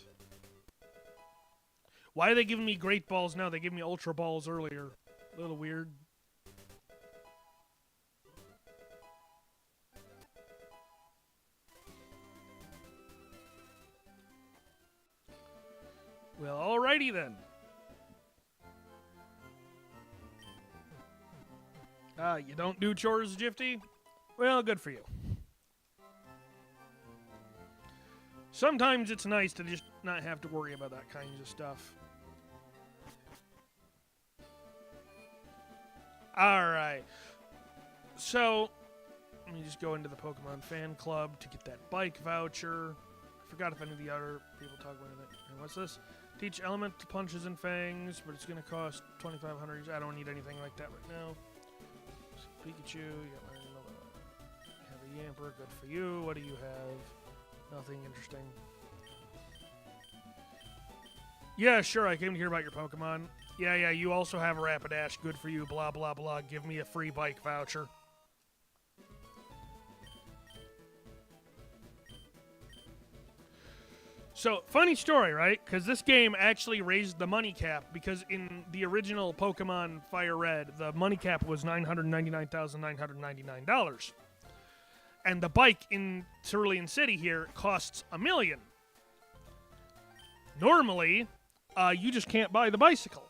Why are they giving me great balls now? They gave me ultra balls earlier. A little weird. Well, alrighty then. You don't do chores, Jifty? Well, good for you. Sometimes it's nice to just not have to worry about that kind of stuff. Alright. So, let me just go into the Pokemon fan club to get that bike voucher. I forgot if any of the other people talk about it. And what's this? Teach elemental punches and fangs, but it's going to cost 2,500. I don't need anything like that right now. So Pikachu, you have a Yamper, good for you. What do you have? Nothing interesting. Yeah, sure, I came to hear about your Pokemon. Yeah, you also have a Rapidash, good for you, blah, blah, blah. Give me a free bike voucher. So, funny story, right? Because this game actually raised the money cap, because in the original Pokemon Fire Red, the money cap was $999,999. And the bike in Cerulean City here costs $1 million. Normally, you just can't buy the bicycle.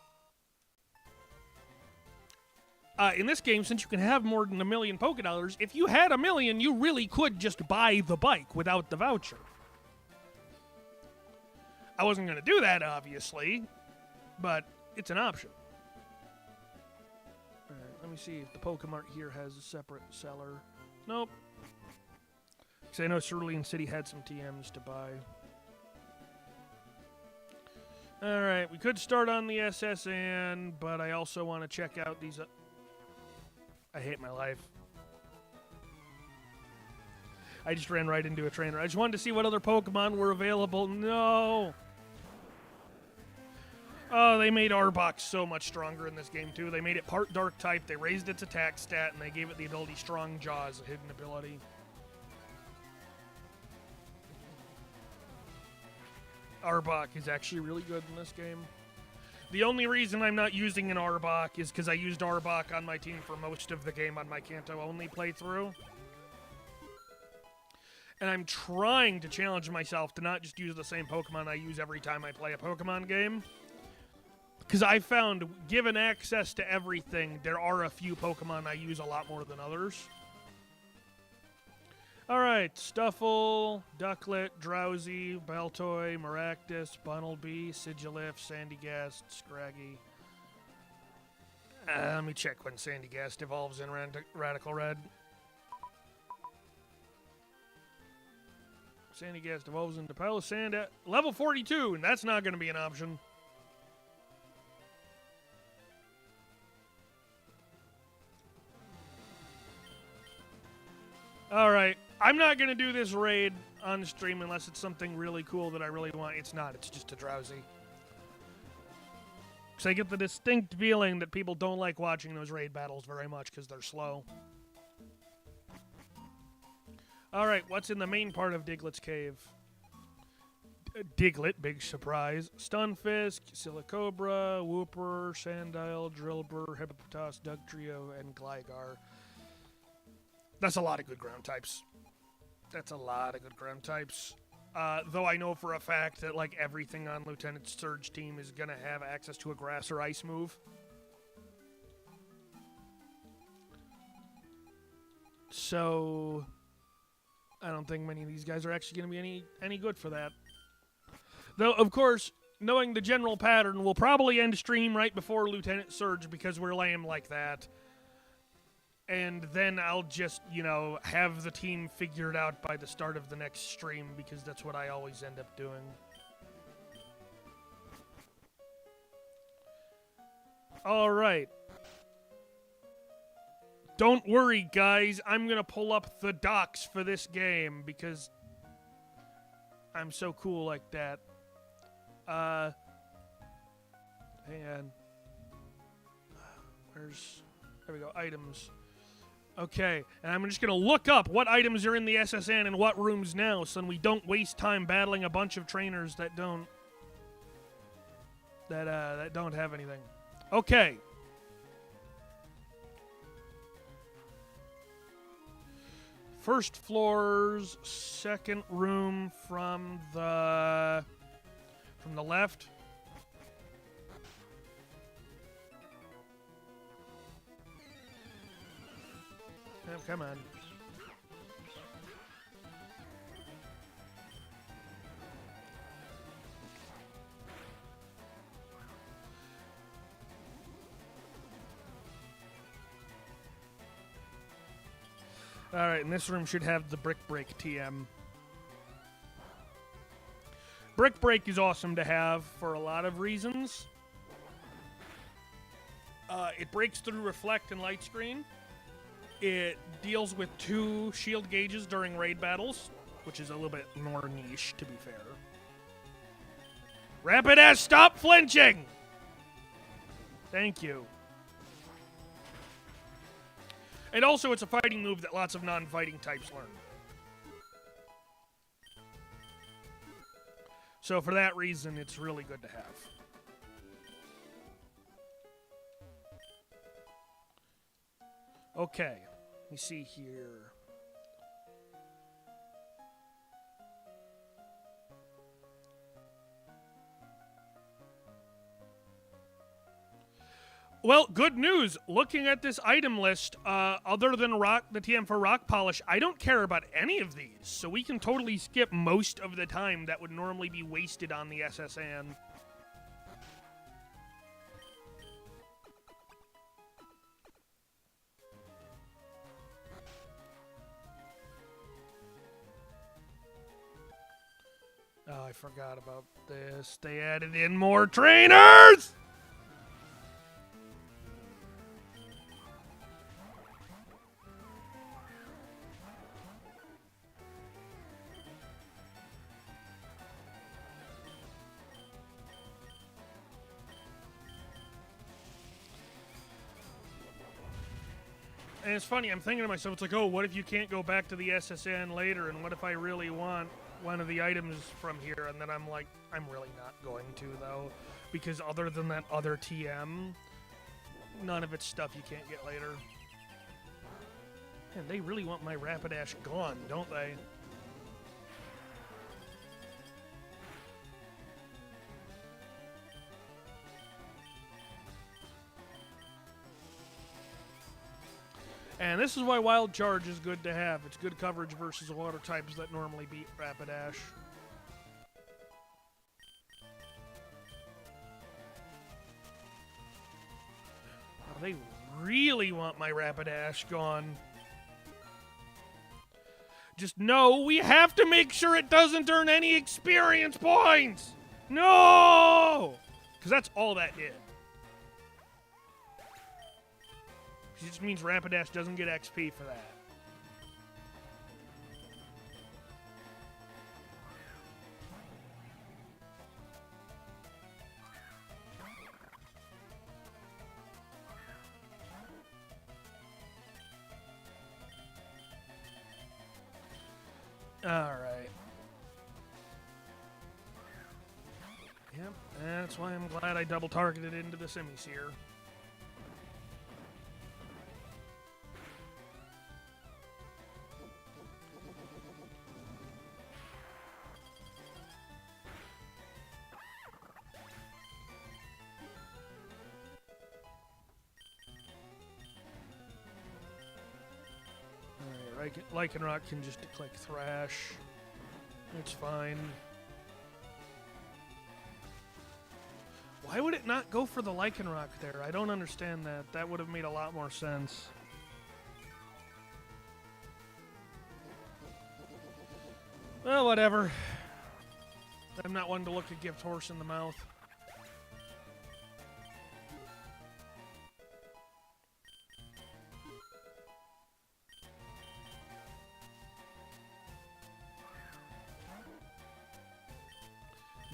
In this game, since you can have more than $1 million Pokédollars, if you had $1 million, you really could just buy the bike without the voucher. I wasn't going to do that, obviously, but it's an option. All right, let me see if the Pokemart here has a separate seller. Nope. Because I know Cerulean City had some TMs to buy. All right, we could start on the SSN, but I also want to check out these... I hate my life. I just ran right into a trainer. I just wanted to see what other Pokemon were available. No! Oh, they made Arbok so much stronger in this game, too. They made it part Dark type, they raised its attack stat, and they gave it the ability Strong Jaws, a hidden ability. Arbok is actually really good in this game. The only reason I'm not using an Arbok is because I used Arbok on my team for most of the game on my Kanto-only playthrough. And I'm trying to challenge myself to not just use the same Pokemon I use every time I play a Pokemon game. Because I found, given access to everything, there are a few Pokemon I use a lot more than others. Alright, Stuffle, Ducklet, Drowsy, Baltoy, Maractus, Bunnelby, Sigilif, Sandygast, Scraggy. Let me check when Sandygast evolves in Radical Red. Sandygast evolves into Pile of Sand at level 42, and that's not going to be an option. Alright, I'm not going to do this raid on stream unless it's something really cool that I really want. It's not, it's just a Drowsy. Because I get the distinct feeling that people don't like watching those raid battles very much because they're slow. Alright, what's in the main part of Diglett's cave? Diglett, big surprise. Stunfisk, Silicobra, Wooper, Sandile, Drillbur, Hippopotas, Dugtrio, and Gligar. That's a lot of good ground types. Though I know for a fact that like everything on Lieutenant Surge's team is going to have access to a grass or ice move. So I don't think many of these guys are actually going to be any good for that. Though, of course, knowing the general pattern, we'll probably end stream right before Lieutenant Surge because we're lame like that. And then I'll just, have the team figured out by the start of the next stream because that's what I always end up doing. All right. Don't worry, guys. I'm going to pull up the docs for this game because I'm so cool like that. Hang on. There we go, items. Okay, and I'm just going to look up what items are in the SSN and what rooms now so we don't waste time battling a bunch of trainers that don't have anything. Okay. First floor's second room from the left. Oh, come on. Alright, and this room should have the Brick Break TM. Brick Break is awesome to have for a lot of reasons. It breaks through Reflect and Light Screen. It deals with 2 shield gauges during raid battles, which is a little bit more niche, to be fair. Rapidash, stop flinching! Thank you. And also, it's a fighting move that lots of non-fighting types learn. So for that reason, it's really good to have. Okay, let me see here. Well, good news. Looking at this item list, other than the TM for Rock Polish, I don't care about any of these. So we can totally skip most of the time that would normally be wasted on the SSN. Oh, I forgot about this. They added in more trainers! And it's funny, I'm thinking to myself, it's like, oh, what if you can't go back to the SSN later, and what if I really want one of the items from here? And then I'm like, I'm really not going to, though. because other than that other TM, none of it's stuff you can't get later. Man, they really want my Rapidash gone, don't they? And this is why Wild Charge is good to have. It's good coverage versus water types that normally beat Rapidash. Oh, they really want my Rapidash gone. Just no, we have to make sure it doesn't earn any experience points! No! Because that's all that did. It just means Rapidash doesn't get XP for that. Alright. Yep, that's why I'm glad I double targeted into the Simisear. Lycanroc can just click Thrash. It's fine. Why would it not go for the Lycanroc there? I don't understand that. That would have made a lot more sense. Well, whatever. I'm not one to look a gift horse in the mouth.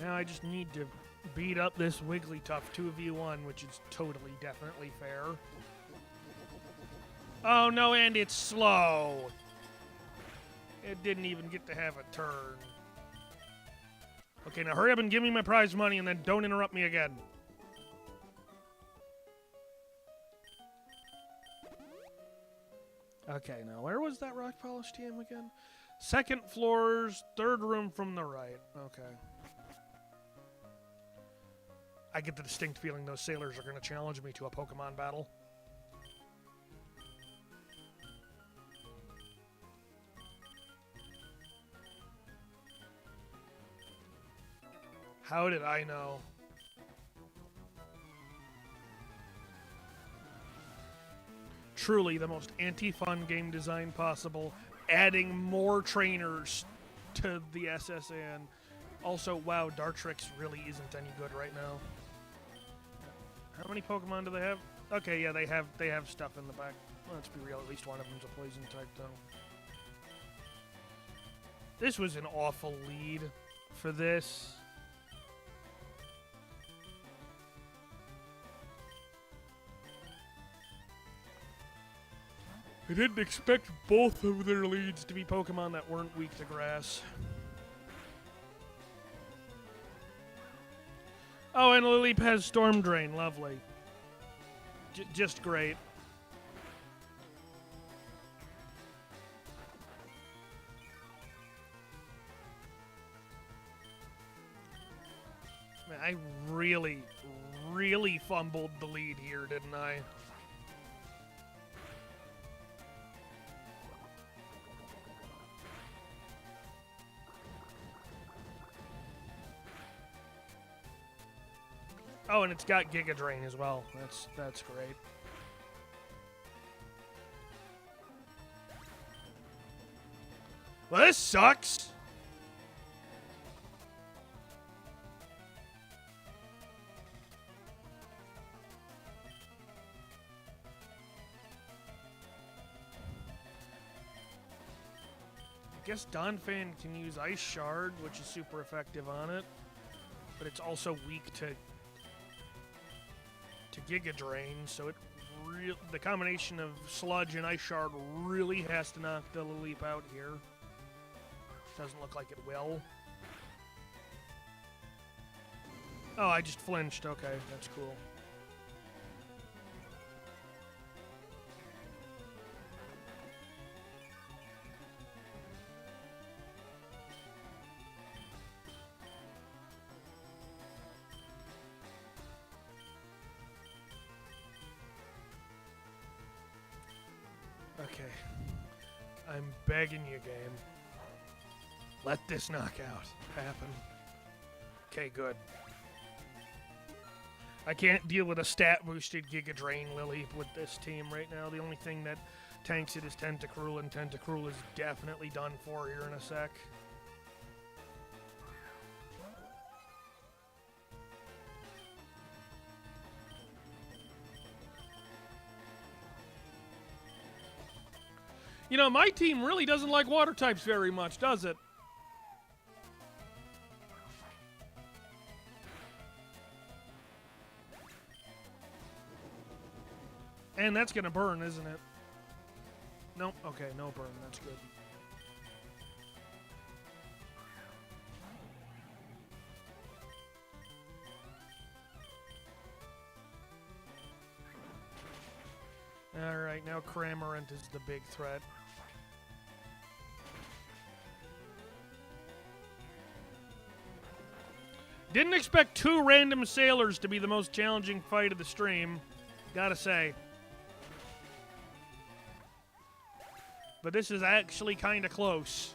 Now I just need to beat up this Wigglytuff 2v1, which is totally, definitely fair. Oh no, and it's slow. It didn't even get to have a turn. Okay, now hurry up and give me my prize money and then don't interrupt me again. Okay, now where was that rock polish TM again? Second floors, third room from the right. Okay. I get the distinct feeling those sailors are going to challenge me to a Pokemon battle. How did I know? Truly the most anti-fun game design possible, adding more trainers to the SSN. Also, wow, Dartrix really isn't any good right now. How many Pokemon do they have? Okay, yeah, they have stuff in the back. Well, let's be real, at least one of them's a poison type, though. This was an awful lead for this. I didn't expect both of their leads to be Pokemon that weren't weak to grass. Oh, and Lileep has Storm Drain. Lovely. Just great. Man, I really, really fumbled the lead here, didn't I? Oh, and it's got Giga Drain as well. That's great. Well, this sucks. I guess Donphan can use Ice Shard, which is super effective on it, but it's also weak to Giga Drain, so it the combination of Sludge and Ice Shard really has to knock the Lileep out here. Doesn't look like it will. Oh, I just flinched. Okay, that's cool. Okay. I'm begging you, game. Let this knockout happen. Okay, good. I can't deal with a stat-boosted Giga Drain Lily with this team right now. The only thing that tanks it is Tentacruel, and Tentacruel is definitely done for here in a sec. You know, my team really doesn't like water types very much, does it? And that's gonna burn, isn't it? Nope. Okay, no burn. That's good. Alright, now Cramorant is the big threat. Didn't expect 2 random sailors to be the most challenging fight of the stream. Gotta say. But this is actually kind of close.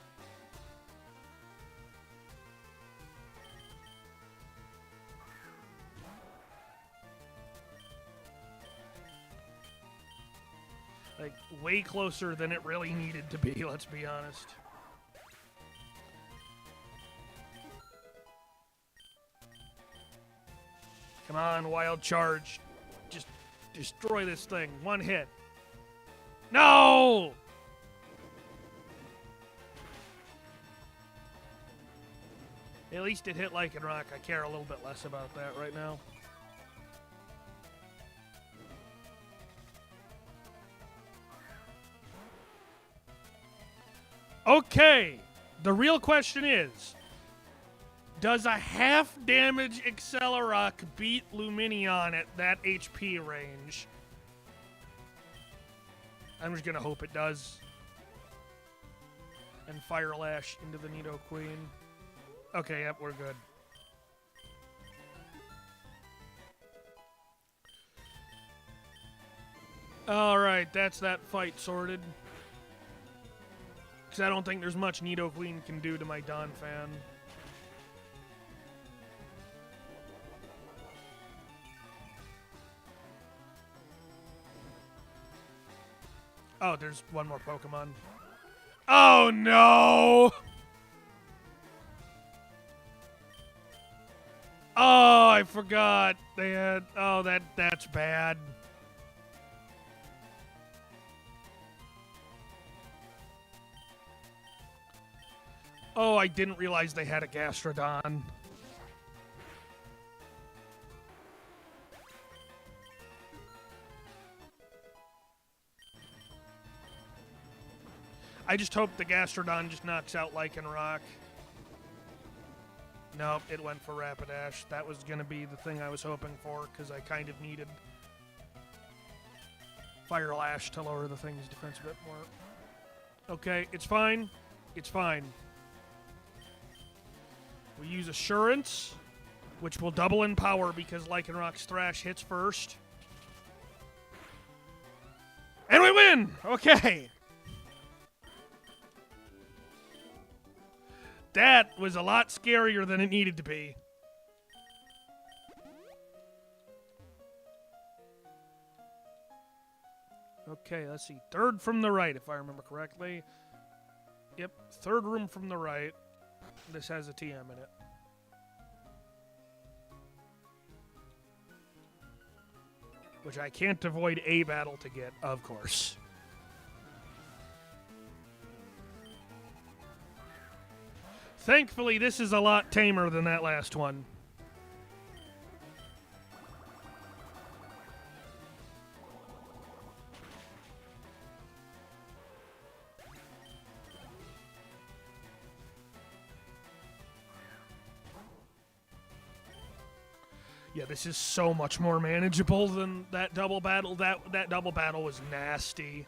Like, way closer than it really needed to be, let's be honest. Come on, Wild Charge. Just destroy this thing. One hit. No! At least it hit Lycanroc. I care a little bit less about that right now. Okay. The real question is, does a half-damage Accelerock beat Lumineon at that HP range? I'm just going to hope it does. And Fire Lash into the Nidoqueen. Okay, yep, we're good. Alright, that's that fight sorted. Because I don't think there's much Nidoqueen can do to my Donphan. Oh, there's one more Pokemon. Oh, no! Oh, I forgot. They had... Oh, that's bad. Oh, I didn't realize they had a Gastrodon. I just hope the Gastrodon just knocks out Lycanroc. Nope, it went for Rapidash. That was going to be the thing I was hoping for, because I kind of needed Fire Lash to lower the thing's defense a bit more. Okay, it's fine. It's fine. We use Assurance, which will double in power because Lycanroc's Thrash hits first. And we win! Okay. That was a lot scarier than it needed to be. Okay, let's see. Third from the right, if I remember correctly. Yep, third room from the right. This has a TM in it. Which I can't avoid a battle to get, of course. Thankfully, this is a lot tamer than that last one. Yeah, this is so much more manageable than that double battle. That double battle was nasty.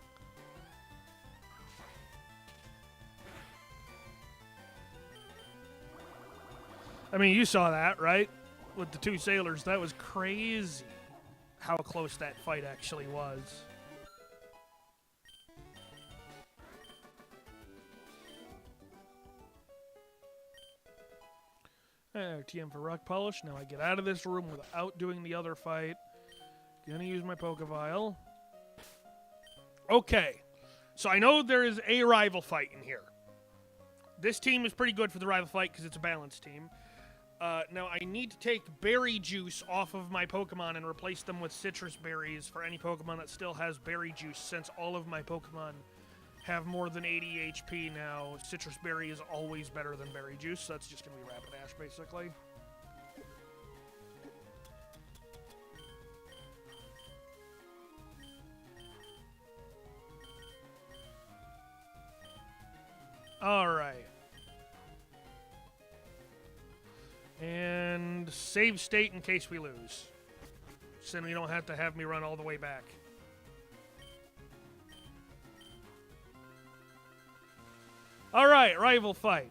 I mean, you saw that, right? With the two sailors. That was crazy how close that fight actually was. TM for rock polish. Now I get out of this room without doing the other fight. Gonna use my Pokeball. Okay. So I know there is a rival fight in here. This team is pretty good for the rival fight because it's a balanced team. Now I need to take berry juice off of my Pokemon and replace them with citrus berries for any Pokemon that still has berry juice, since all of my Pokemon have more than 80 HP now. Citrus berry is always better than berry juice, so that's just going to be Rapid Ash, basically. Alright. And save state in case we lose. So you don't have to have me run all the way back. Alright, rival fight.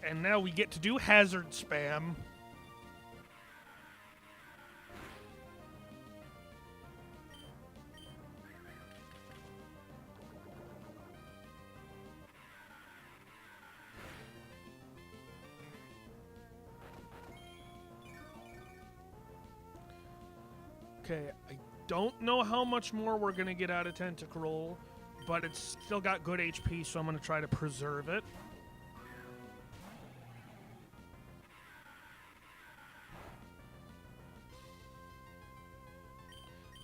And now we get to do hazard spam. Okay, I don't know how much more we're going to get out of Tentacruel, but it's still got good HP, so I'm going to try to preserve it.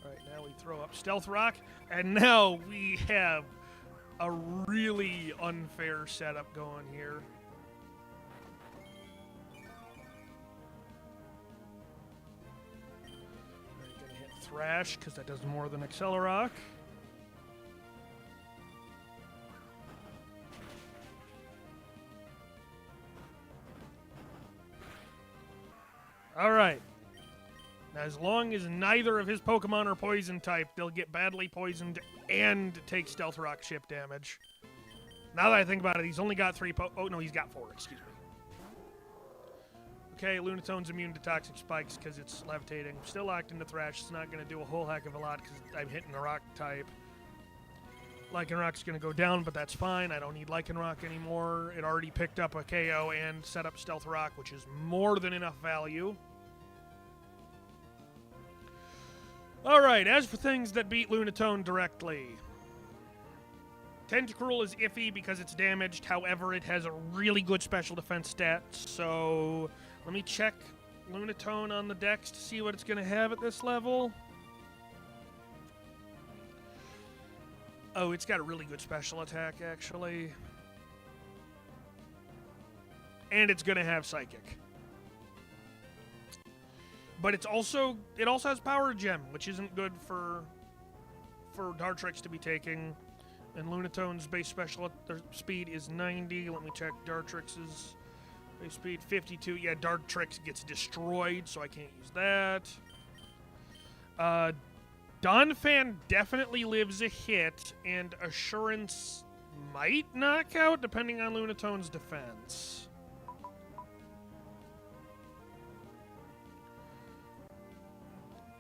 Alright, now we throw up Stealth Rock, and now we have a really unfair setup going here. Thrash, because that does more than Accelerock. Alright. Now, as long as neither of his Pokemon are poison type, they'll get badly poisoned and take Stealth Rock chip damage. Now that I think about it, he's only got 3 oh, no, he's got 4, excuse me. Okay, Lunatone's immune to toxic spikes because it's levitating. Still locked into Thrash. It's not going to do a whole heck of a lot because I'm hitting the rock type. Lycanrock's going to go down, but that's fine. I don't need Lycanrock anymore. It already picked up a KO and set up Stealth Rock, which is more than enough value. Alright, as for things that beat Lunatone directly. Tentacruel is iffy because it's damaged. However, it has a really good special defense stat, so let me check Lunatone on the Dex to see what it's going to have at this level. Oh, it's got a really good special attack, actually. And it's going to have Psychic. But it also has Power Gem, which isn't good for Dartrix to be taking. And Lunatone's base special speed is 90. Let me check Dartrix's base speed, 52. Yeah, Dartrix gets destroyed, so I can't use that. Donphan definitely lives a hit, and Assurance might knock out, depending on Lunatone's defense.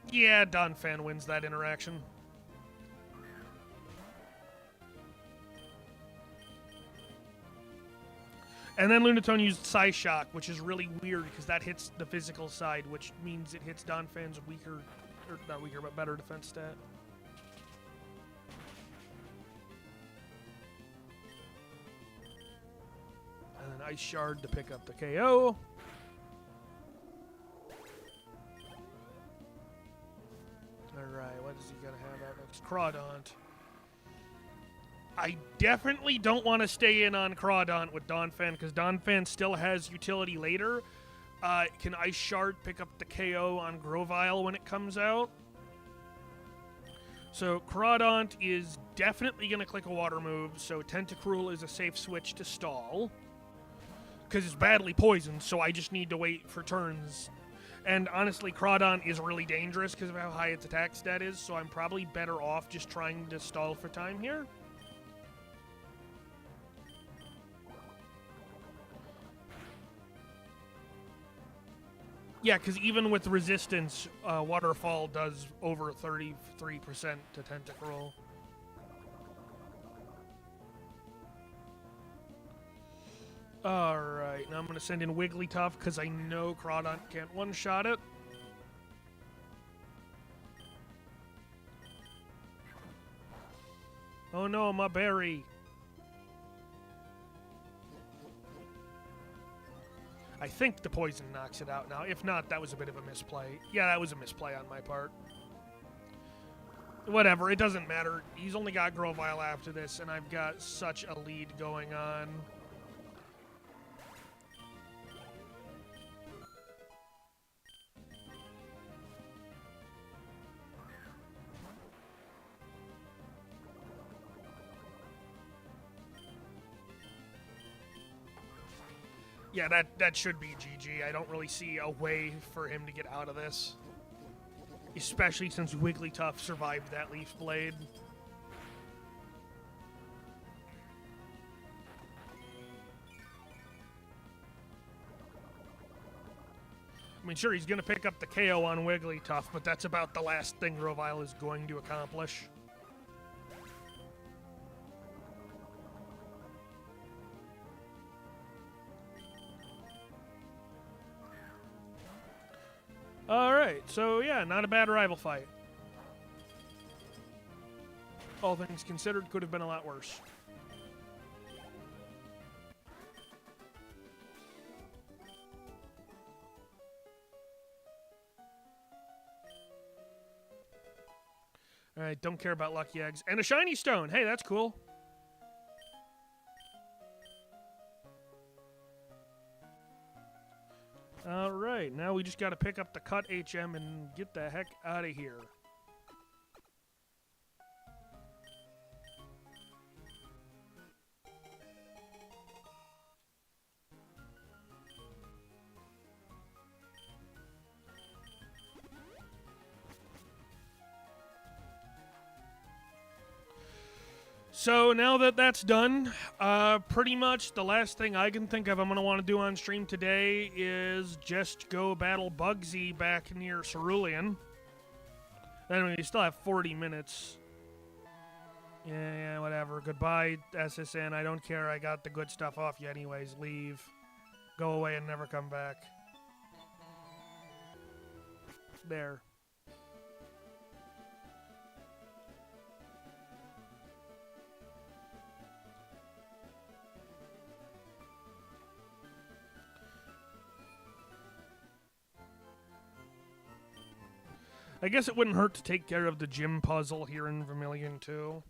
Yeah, Donphan wins that interaction. And then Lunatone used Psyshock, which is really weird because that hits the physical side, which means it hits Donphan's weaker, or not weaker, but better defense stat. And then Ice Shard to pick up the KO. Alright, what is he going to have out next? Crawdaunt. I definitely don't want to stay in on Crawdaunt with Donphan, because Donphan still has utility later. Can Ice Shard pick up the KO on Grovyle when it comes out? So Crawdaunt is definitely going to click a water move, so Tentacruel is a safe switch to stall. Because it's badly poisoned, so I just need to wait for turns. And honestly, Crawdaunt is really dangerous because of how high its attack stat is, so I'm probably better off just trying to stall for time here. Yeah, because even with resistance, Waterfall does over 33% to Tentacruel. Alright, now I'm going to send in Wigglytuff because I know Crawdaunt can't one-shot it. Oh no, my berry. I think the poison knocks it out now. If not, that was a bit of a misplay. Yeah, that was a misplay on my part. Whatever, it doesn't matter. He's only got Grovyle after this, and I've got such a lead going on. Yeah, that should be GG. I don't really see a way for him to get out of this. Especially since Wigglytuff survived that Leaf Blade. I mean, sure, he's going to pick up the KO on Wigglytuff, but that's about the last thing Grovyle is going to accomplish. Alright, so yeah, not a bad rival fight. All things considered, could have been a lot worse. Alright, don't care about Lucky Eggs. And a Shiny Stone! Hey, that's cool. Alright, now we just gotta pick up the cut HM and get the heck out of here. So now that that's done, pretty much the last thing I can think of I'm going to want to do on stream today is just go battle Bugsy back near Cerulean. Anyway, you still have 40 minutes. Yeah, whatever. Goodbye, SSN. I don't care. I got the good stuff off you anyways. Leave. Go away and never come back. There. I guess it wouldn't hurt to take care of the gym puzzle here in Vermilion, too.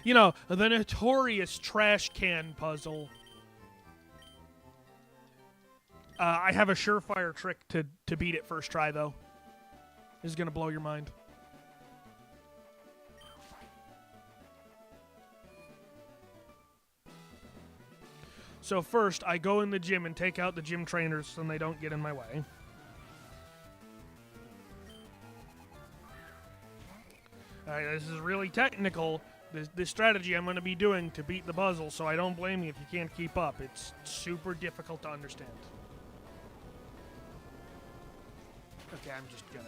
You know, the notorious trash can puzzle. I have a surefire trick to beat it first try, though. This is going to blow your mind. So first, I go in the gym and take out the gym trainers so they don't get in my way. Alright, this is really technical, this strategy I'm going to be doing to beat the puzzle, so I don't blame you if you can't keep up. It's super difficult to understand. Okay, I'm just gonna...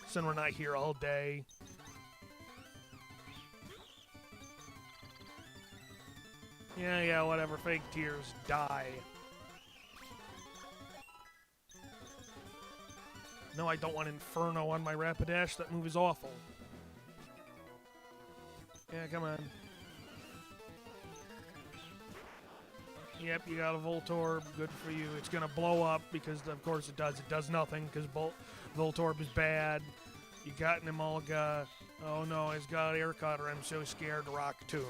Since we're not here all day. Yeah, whatever. Fake tears. Die. No, I don't want Inferno on my Rapidash. That move is awful. Yeah, come on. Yep, you got a Voltorb. Good for you. It's going to blow up because, of course, it does. It does nothing because Voltorb is bad. You got an Emolga. Oh, no, it's got Air Cutter. I'm so scared to Rock Tomb.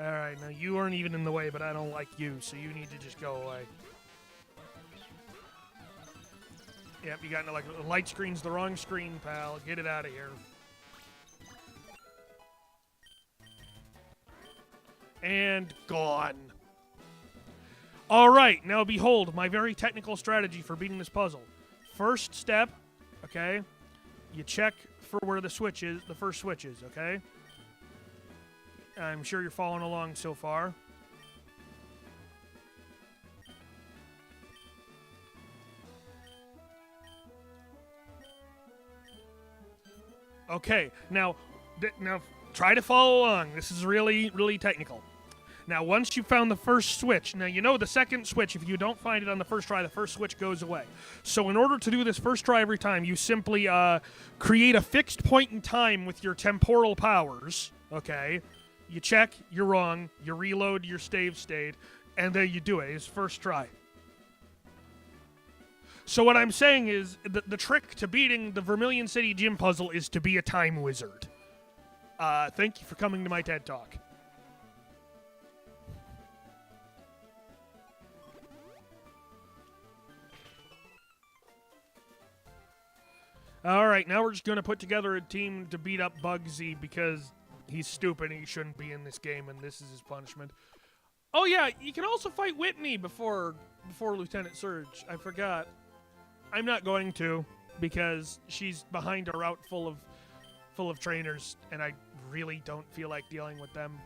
Alright, now you aren't even in the way, but I don't like you, so you need to just go away. Yep, you got like the light screen's the wrong screen, pal. Get it out of here. And gone. Alright, now behold, my very technical strategy for beating this puzzle. First step, okay, you check for where the switch is, the first switch is, okay? I'm sure you're following along so far. Okay, now try to follow along. This is really, really technical. Now, once you found the first switch, now you know the second switch, if you don't find it on the first try, the first switch goes away. So in order to do this first try every time, you simply create a fixed point in time with your temporal powers, okay? You check, you're wrong, you reload your save state, and then you do it. It's first try. So what I'm saying is, the trick to beating the Vermilion City Gym puzzle is to be a time wizard. Thank you for coming to my TED Talk. Alright, now we're just going to put together a team to beat up Bugsy because he's stupid and he shouldn't be in this game, and this is his punishment. Oh yeah, you can also fight Whitney before Lieutenant Surge. I forgot. I'm not going to, because she's behind a route full of trainers, and I really don't feel like dealing with them.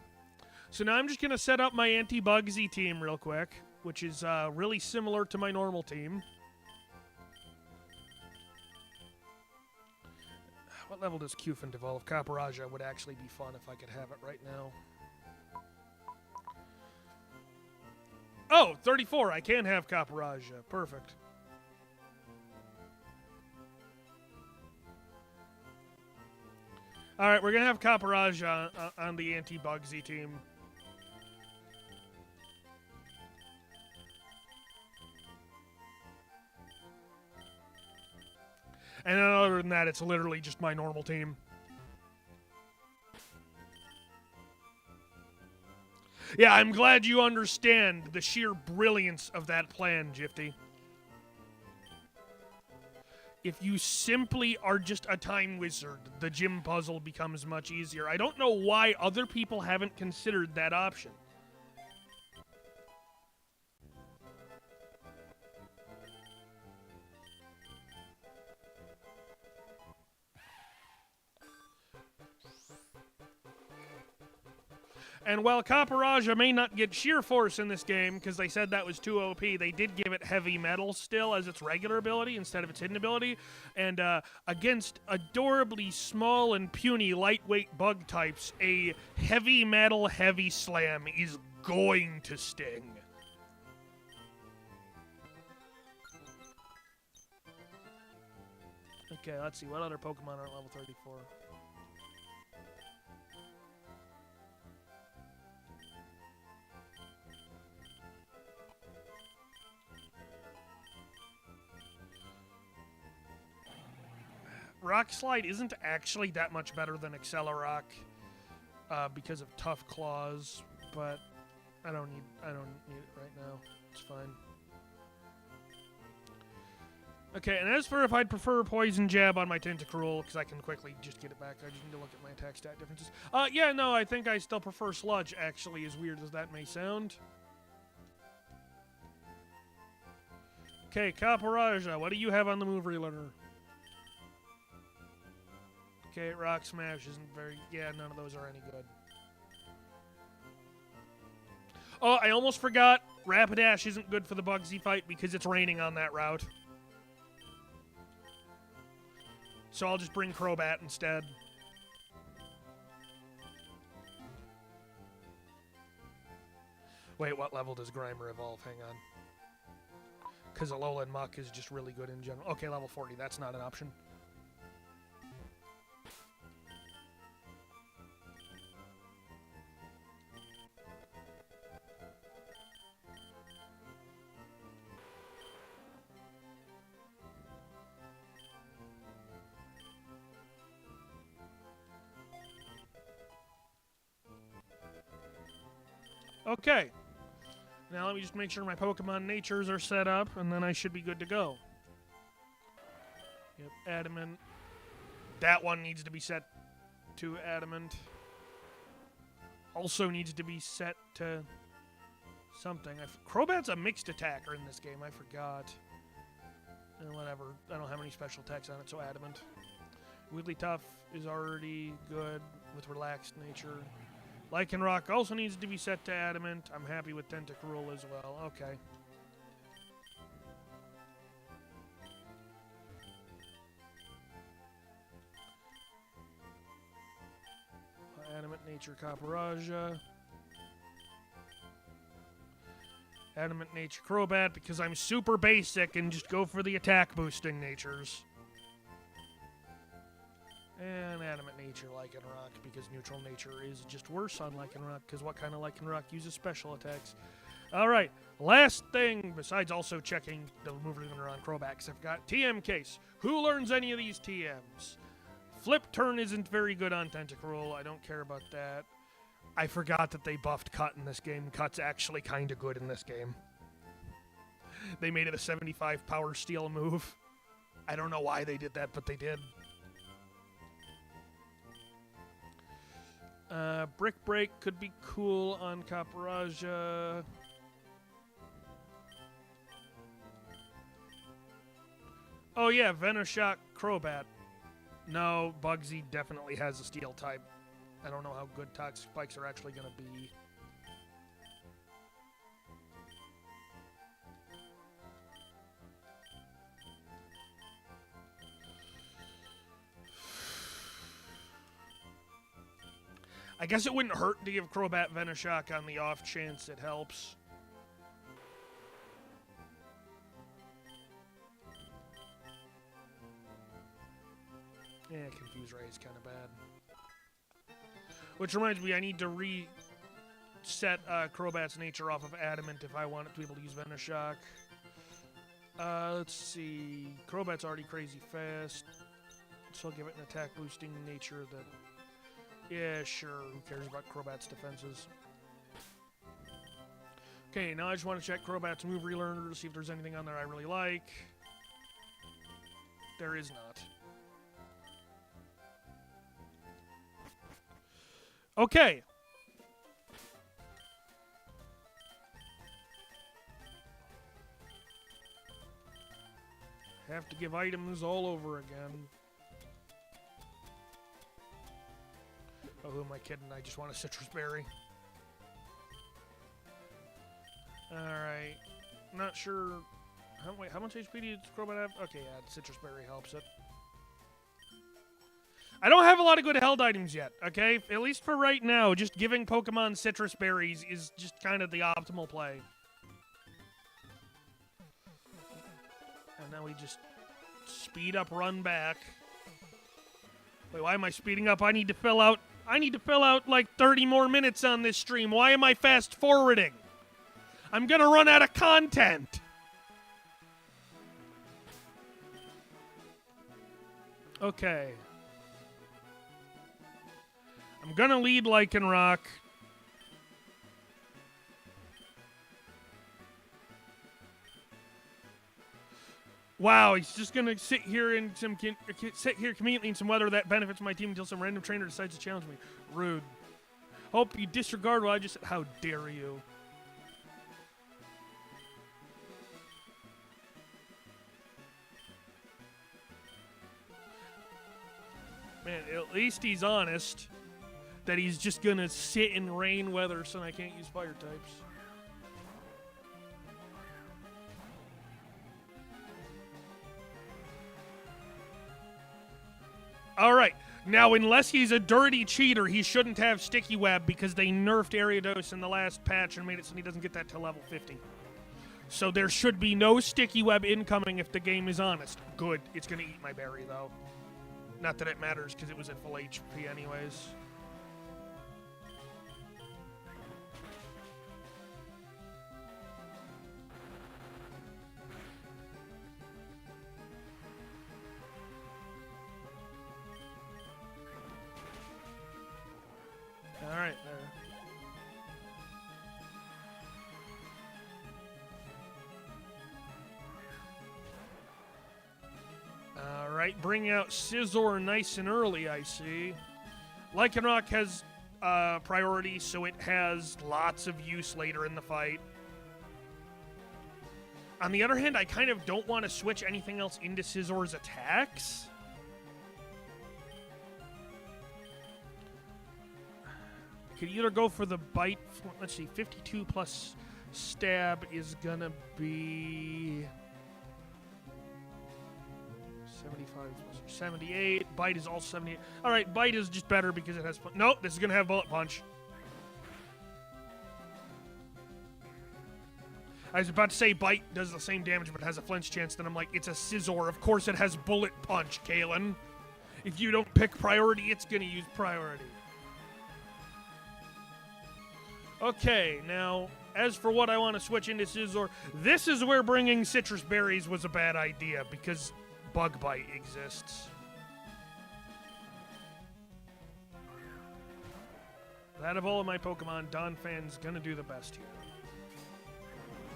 So now I'm just going to set up my anti-Bugsy team real quick, which is really similar to my normal team. What level does Cufant evolve? Caparaja would actually be fun if I could have it right now. Oh, 34. I can have Caparaja. Perfect. Alright, we're going to have Caparaja on the anti-Bugsy team. And then other than that, it's literally just my normal team. Yeah, I'm glad you understand the sheer brilliance of that plan, Jifty. If you simply are just a time wizard, the gym puzzle becomes much easier. I don't know why other people haven't considered that option. And while Caparaja may not get sheer force in this game, because they said that was too OP, they did give it heavy metal still as its regular ability instead of its hidden ability. And against adorably small and puny lightweight bug types, a heavy metal heavy slam is going to sting. Okay, let's see. What other Pokemon are at level 34? Rock Slide isn't actually that much better than Accelerock because of Tough Claws, but I don't need it right now. It's fine. Okay, and as for if I'd prefer Poison Jab on my Tentacruel, because I can quickly just get it back, I just need to look at my attack stat differences. Yeah, no, I think I still prefer Sludge, actually, as weird as that may sound. Okay, Caparaja, what do you have on the move relearner? Okay, Rock Smash isn't very... Yeah, none of those are any good. Oh, I almost forgot. Rapidash isn't good for the Bugsy fight because it's raining on that route. So I'll just bring Crobat instead. Wait, what level does Grimer evolve? Hang on. Because Alolan Muck is just really good in general. Okay, level 40. That's not an option. Okay. Now let me just make sure my Pokemon natures are set up, and then I should be good to go. Yep, adamant. That one needs to be set to adamant. Also needs to be set to something. Crobat's a mixed attacker in this game. I forgot. Whatever. I don't have any special attacks on it, so adamant. Wigglytuff is already good with relaxed nature. Lycanroc also needs to be set to adamant. I'm happy with Tentacruel as well. Okay. Adamant nature Caparaja. Adamant nature Crobat because I'm super basic and just go for the attack boosting natures. And adamant nature Lycanroc because neutral nature is just worse on Lycanroc because what kind of Lycanroc uses special attacks? Alright, last thing besides also checking the movement on Crobat, I've got TM case. Who learns any of these TMs? Flip turn isn't very good on Tentacruel. I don't care about that. I forgot that they buffed Cut in this game. Cut's actually kind of good in this game. They made it a 75 power steel move. I don't know why they did that, but they did. Brick Break could be cool on Caparaja. Oh yeah, Venoshock Crobat. No, Bugsy definitely has a steel type. I don't know how good Toxic Spikes are actually going to be. I guess it wouldn't hurt to give Crobat Venoshock on the off chance it helps. Yeah, Confuse Ray is kind of bad. Which reminds me, I need to reset Crobat's nature off of Adamant if I want it to be able to use Venoshock. Let's see. Crobat's already crazy fast, so I'll give it an attack boosting nature that... Yeah, sure. Who cares about Crobat's defenses? Okay, now I just want to check Crobat's move relearner to see if there's anything on there I really like. There is not. Okay. Have to give items all over again. Oh, who am I kidding? I just want a citrus berry. Alright. Not sure... Wait, how much HP does Crobat have? Okay, yeah, the citrus berry helps it. I don't have a lot of good held items yet, okay? At least for right now, just giving Pokemon citrus berries is just kind of the optimal play. And now we just speed up, run back. Wait, why am I speeding up? I need to fill out like 30 more minutes on this stream. Why am I fast forwarding? I'm gonna run out of content. Okay. I'm gonna lead Lycanroc. Wow, he's just gonna sit here conveniently in some weather that benefits my team until some random trainer decides to challenge me. Rude. Hope you disregard what I just said. How dare you? Man, at least he's honest that he's just gonna sit in rain weather so I can't use fire types. Alright, now unless he's a dirty cheater, he shouldn't have Sticky Web because they nerfed Ariados in the last patch and made it so he doesn't get that till level 50. So there should be no Sticky Web incoming if the game is honest. Good, it's gonna eat my berry though. Not that it matters because it was at full HP anyways. Alright, there. Alright, bring out Scizor nice and early, I see. Lycanroc has priority, so it has lots of use later in the fight. On the other hand, I kind of don't want to switch anything else into Scizor's attacks. I could either go for the bite. Let's see, 52 plus stab is gonna be 75 plus 78. Bite is also 78. All right, bite is just better because it has. Nope, this is gonna have bullet punch. I was about to say bite does the same damage but has a flinch chance. Then I'm like, it's a Scizor. Of course it has bullet punch, Kalen. If you don't pick priority, it's gonna use priority. Okay, now, as for what I want to switch into Scizor, this is where bringing citrus berries was a bad idea, because Bug Bite exists. Out of all of my Pokemon, Donphan's gonna do the best here.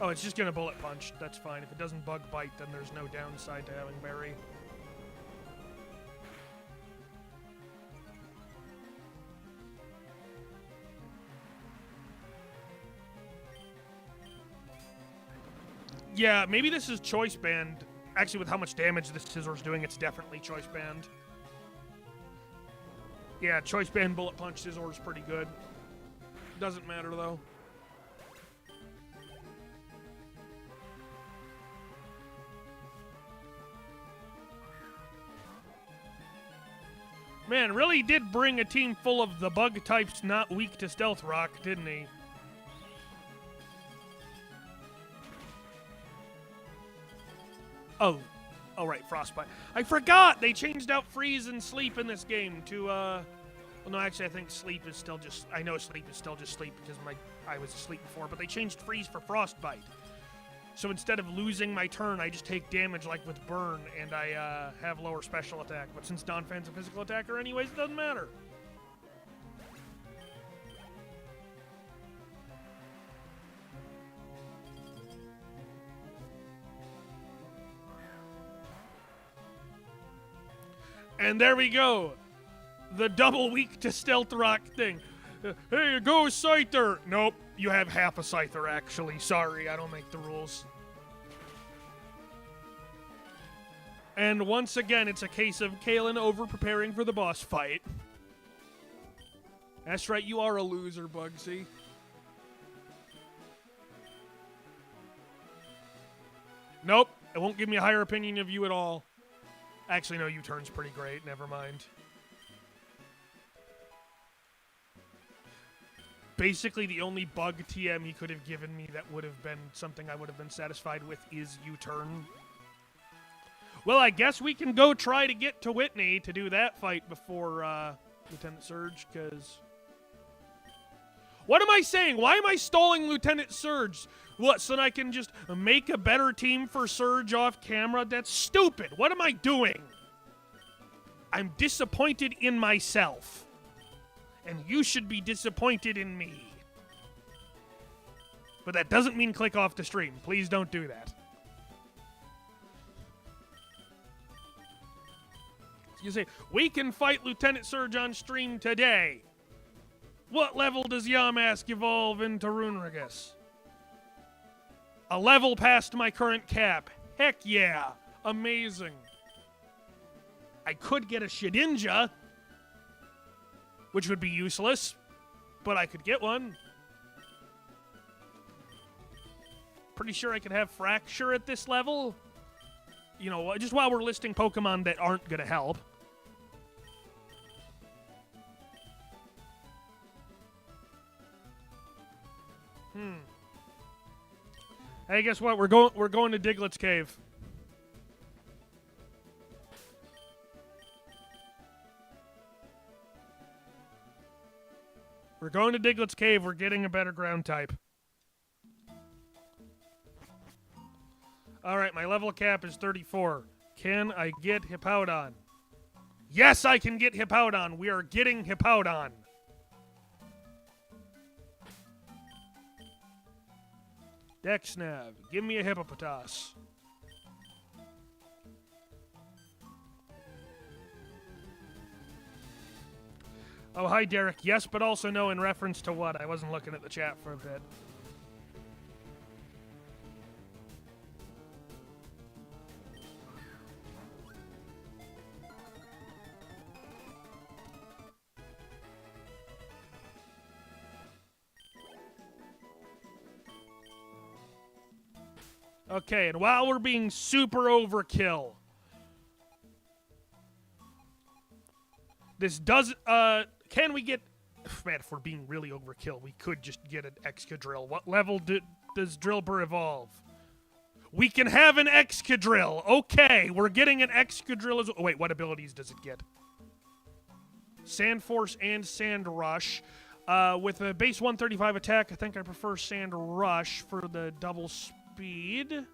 Oh, it's just gonna bullet punch. That's fine. If it doesn't Bug Bite, then there's no downside to having Berry. Yeah, maybe this is Choice Band. Actually, with how much damage this Scizor's doing, it's definitely Choice Band. Yeah, Choice Band Bullet Punch Scizor's pretty good. Doesn't matter, though. Man, really did bring a team full of the bug types not weak to Stealth Rock, didn't he? Oh, right, Frostbite. I forgot they changed out Freeze and Sleep in this game to, well, no, actually, I think Sleep is still just, I know Sleep is still just Sleep because I was asleep before, but they changed Freeze for Frostbite. So instead of losing my turn, I just take damage like with Burn, and I have lower special attack. But since Donphan's a physical attacker anyways, it doesn't matter. And there we go. The double weak to Stealth Rock thing. Hey, go Scyther. Nope, you have half a Scyther, actually. Sorry, I don't make the rules. And once again, it's a case of Kalen over-preparing for the boss fight. That's right, you are a loser, Bugsy. Nope, it won't give me a higher opinion of you at all. Actually, no, U-turn's pretty great. Never mind. Basically, the only bug TM he could have given me that would have been something I would have been satisfied with is U-turn. Well, I guess we can go try to get to Whitney to do that fight before Lieutenant Surge, because... What am I saying? Why am I stalling Lieutenant Surge? What, so that I can just make a better team for Surge off camera? That's stupid. What am I doing? I'm disappointed in myself. And you should be disappointed in me. But that doesn't mean click off the stream. Please don't do that. You say, we can fight Lieutenant Surge on stream today. What level does Yamask evolve into Runerigus? A level past my current cap. Heck yeah. Amazing. I could get a Shedinja, which would be useless, but I could get one. Pretty sure I could have Fracture at this level. You know, just while we're listing Pokemon that aren't going to help. Hey, guess what? We're going to Diglett's Cave. We're going to Diglett's Cave. We're getting a better ground type. All right, my level cap is 34. Can I get Hippowdon? Yes, I can get Hippowdon. We are getting Hippowdon. Dexnav, give me a Hippopotas. Oh, hi, Derek. Yes, but also no in reference to what? I wasn't looking at the chat for a bit. Okay, and while we're being super overkill, this does, can we get, man, if we're being really overkill, we could just get an Excadrill. What level does Drillbur evolve? We can have an Excadrill. Okay, we're getting an Excadrill as well. Oh, wait, what abilities does it get? Sand Force and Sand Rush. With a base 135 attack, I think I prefer Sand Rush for the double speed.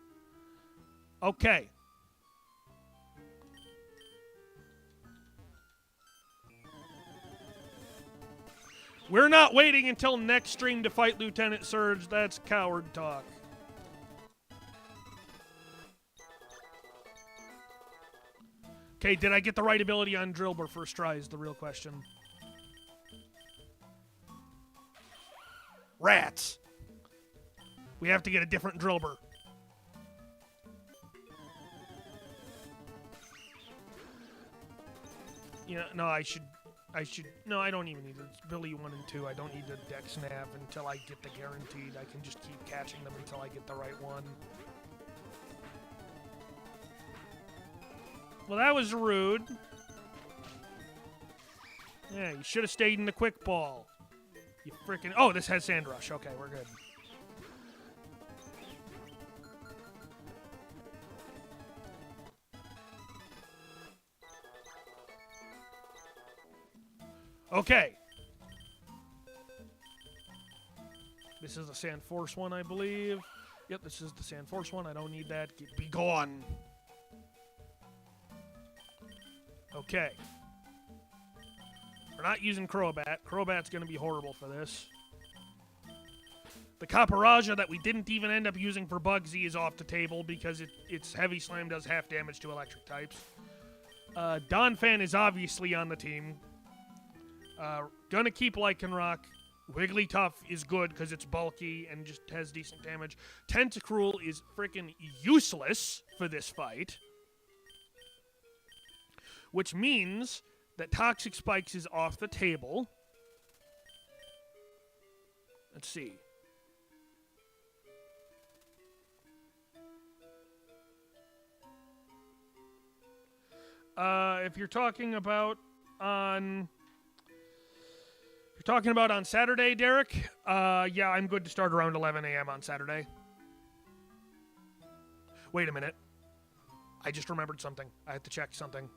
Okay. We're not waiting until next stream to fight Lieutenant Surge. That's coward talk. Okay, did I get the right ability on Drillbur first try is the real question. Rats. We have to get a different Drillbur. You know, no, I should, no, I don't even need it. It's Billy 1 and 2. I don't need the Dex Nav until I get the guaranteed. I can just keep catching them until I get the right one. Well, that was rude. Yeah, you should have stayed in the quick ball. You freaking... Oh, this has Sand Rush. Okay, we're good. Okay. This is the Sand Force one, I believe. Yep, this is the Sand Force one. I don't need that. Be gone. Okay. We're not using Crobat. Crobat's going to be horrible for this. The Caparaja that we didn't even end up using for Bugsy is off the table because its Heavy Slam does half damage to electric types. Donphan is obviously on the team. Gonna keep Lycanroc. Wigglytuff is good because it's bulky and just has decent damage. Tentacruel is freaking useless for this fight. Which means that Toxic Spikes is off the table. Let's see. If you're talking about on... Talking about on Saturday, Derek? Yeah, I'm good to start around 11 a.m. on Saturday. Wait a minute. I just remembered something. I have to check something.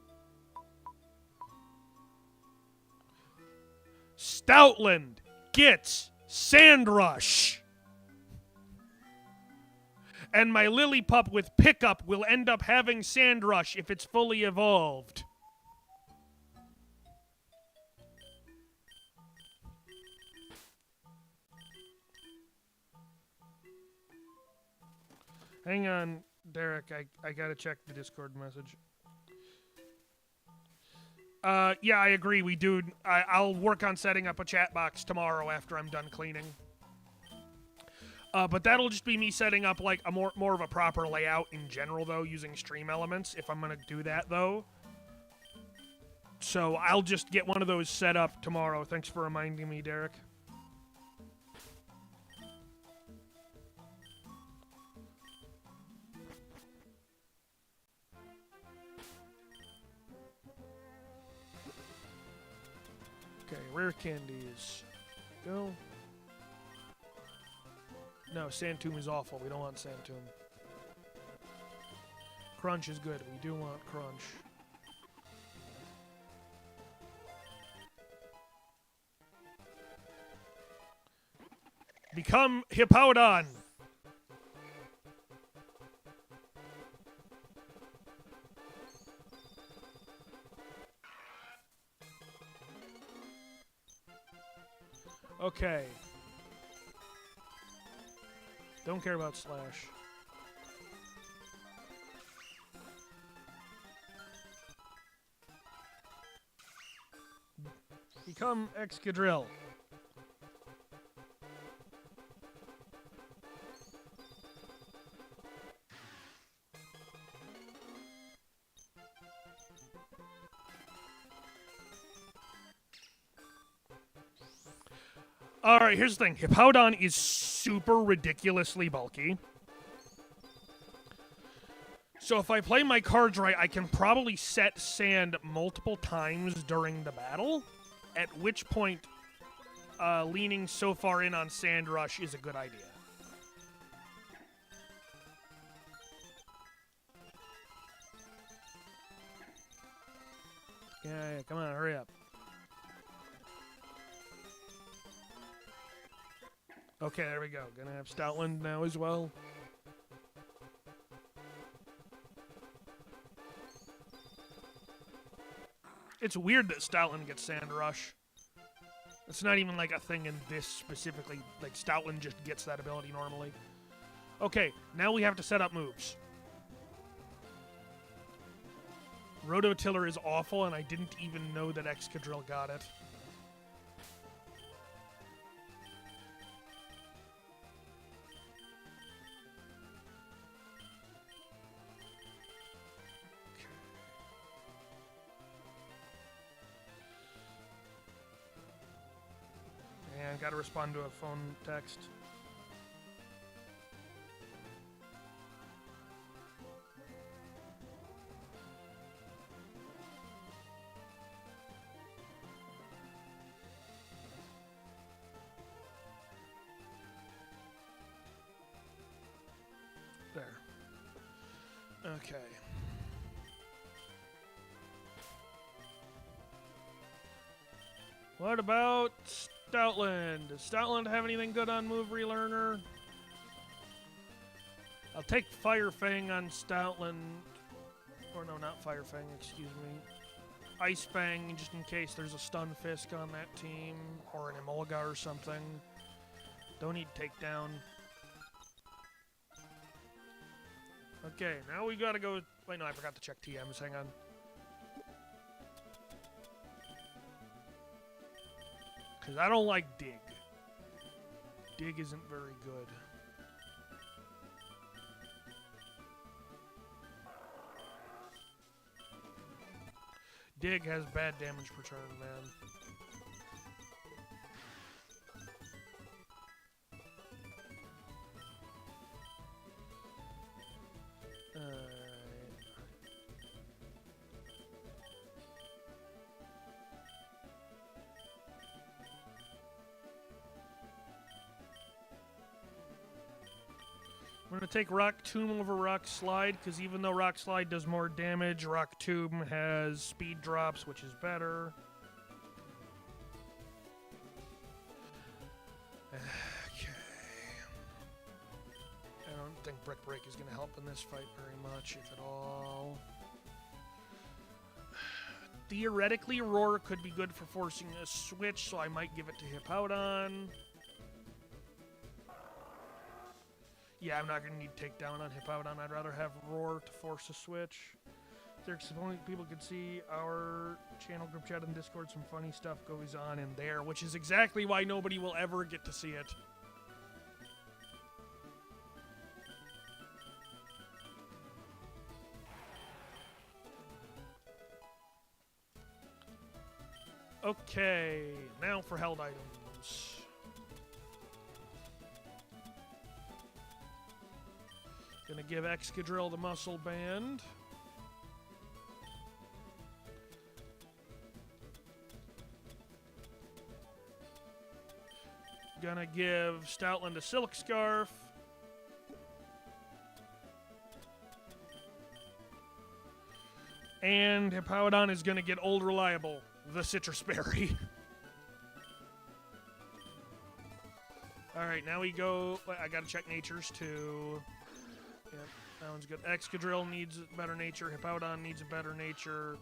Stoutland gets Sand Rush. And my Lillipup with Pickup will end up having Sand Rush if it's fully evolved. Hang on, Derek. I gotta check the Discord message. Yeah, I agree. We do. I'll work on setting up a chat box tomorrow after I'm done cleaning. But that'll just be me setting up like a more of a proper layout in general, though, using Stream Elements. If I'm gonna do that, though. So I'll just get one of those set up tomorrow. Thanks for reminding me, Derek. Okay, rare candies. Go. No, Sandtomb is awful. We don't want Sandtomb. Crunch is good. We do want Crunch. Become Hippowdon! Okay. Don't care about Slash. become Excadrill. Alright, here's the thing. Hippowdon is super ridiculously bulky. So if I play my cards right, I can probably set sand multiple times during the battle, at which point leaning so far in on Sand Rush is a good idea. Yeah, come on, hurry up. Okay, there we go. Gonna have Stoutland now as well. It's weird that Stoutland gets Sand Rush. It's not even like a thing in this specifically. Like, Stoutland just gets that ability normally. Okay, now we have to set up moves. Rototiller is awful, and I didn't even know that Excadrill got it. And gotta respond to a phone text. There. Okay. What about Stoutland? Does Stoutland have anything good on Move Relearner? I'll take Fire Fang on Stoutland. Or no, not Fire Fang, excuse me. Ice Fang, just in case there's a Stun Fisk on that team. Or an Emolga or something. Don't need Takedown. Okay, now we gotta go... Wait, no, I forgot to check TMs. Hang on. Because I don't like Dig. Dig isn't very good. Dig has bad damage per turn, man. I'm going to take Rock Tomb over Rock Slide, because even though Rock Slide does more damage, Rock Tomb has speed drops, which is better. Okay. I don't think Brick Break is going to help in this fight very much, if at all. Theoretically, Roar could be good for forcing a switch, so I might give it to Hippowdon. Yeah, I'm not going to need Takedown on Hippowdon. I'd rather have Roar to force a switch. There's only people can see our channel group chat and Discord. Some funny stuff goes on in there, which is exactly why nobody will ever get to see it. Okay, now for held items. Gonna give Excadrill the Muscle Band. Gonna give Stoutland a Silk Scarf. And Hippowdon is gonna get Old Reliable, the Citrus Berry. Alright, now we go... I gotta check natures too. Yep, that one's good. Excadrill needs a better nature. Hippowdon needs a better nature.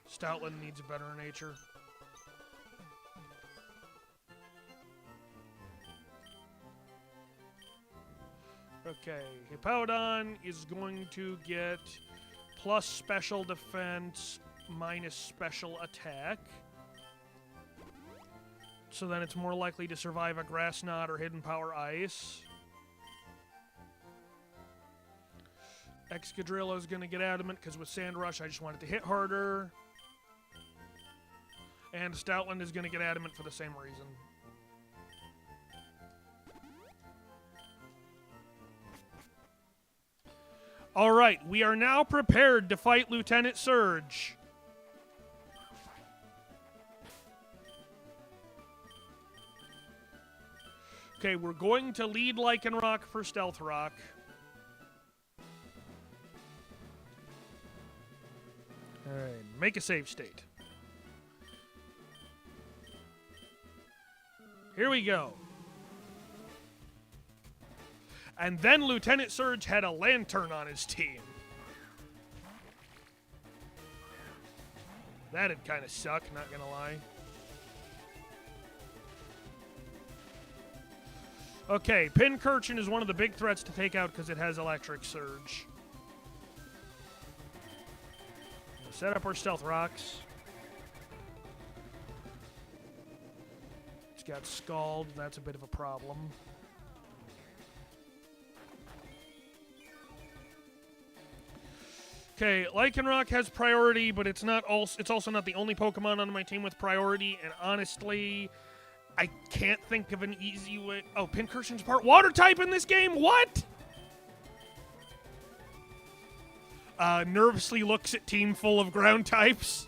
Stoutland needs a better nature. Okay, Hippowdon is going to get plus special defense minus special attack. So then it's more likely to survive a Grass Knot or Hidden Power Ice. Excadrill is going to get Adamant because with Sand Rush, I just want it to hit harder. And Stoutland is going to get Adamant for the same reason. All right, we are now prepared to fight Lieutenant Surge. Okay, we're going to lead Lycanroc for Stealth Rock. All right, make a save state. Here we go. And then Lieutenant Surge had a lantern on his team. That'd kind of suck, not gonna lie. Okay, Pincurchin is one of the big threats to take out because it has Electric Surge. We'll set up our Stealth Rocks. It's got Scald, that's a bit of a problem. Okay, Lycanroc has priority, but it's also not the only Pokemon on my team with priority, and honestly, I can't think of an easy way. Oh, Pincurchin's part water type in this game? What? Nervously looks at team full of ground types.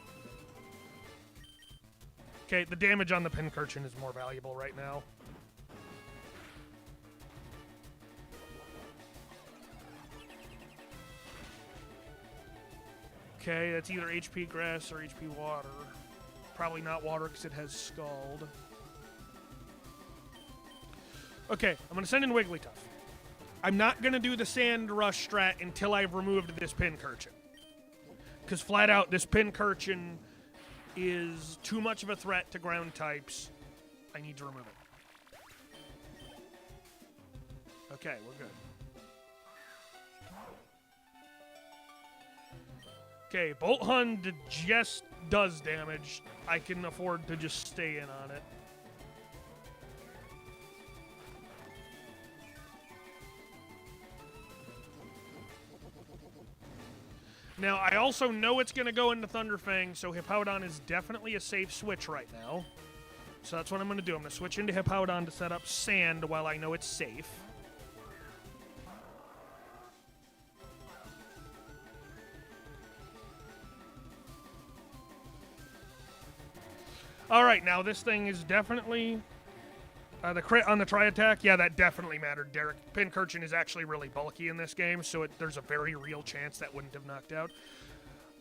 Okay, the damage on the Pincurchin is more valuable right now. Okay, that's either HP Grass or HP Water. Probably not Water because it has Scald. Okay, I'm going to send in Wigglytuff. I'm not going to do the Sand Rush strat until I've removed this Pincurchin. Because flat out, this Pincurchin is too much of a threat to ground types. I need to remove it. Okay, we're good. Okay, Bolt Hunt just does damage. I can afford to just stay in on it. Now, I also know it's going to go into Thunderfang, so Hippowdon is definitely a safe switch right now. So that's what I'm going to do. I'm going to switch into Hippowdon to set up Sand while I know it's safe. All right, now this thing is definitely... the crit on the Tri-Attack, yeah, that definitely mattered, Derek. Pincurchin is actually really bulky in this game, so there's a very real chance that wouldn't have knocked out.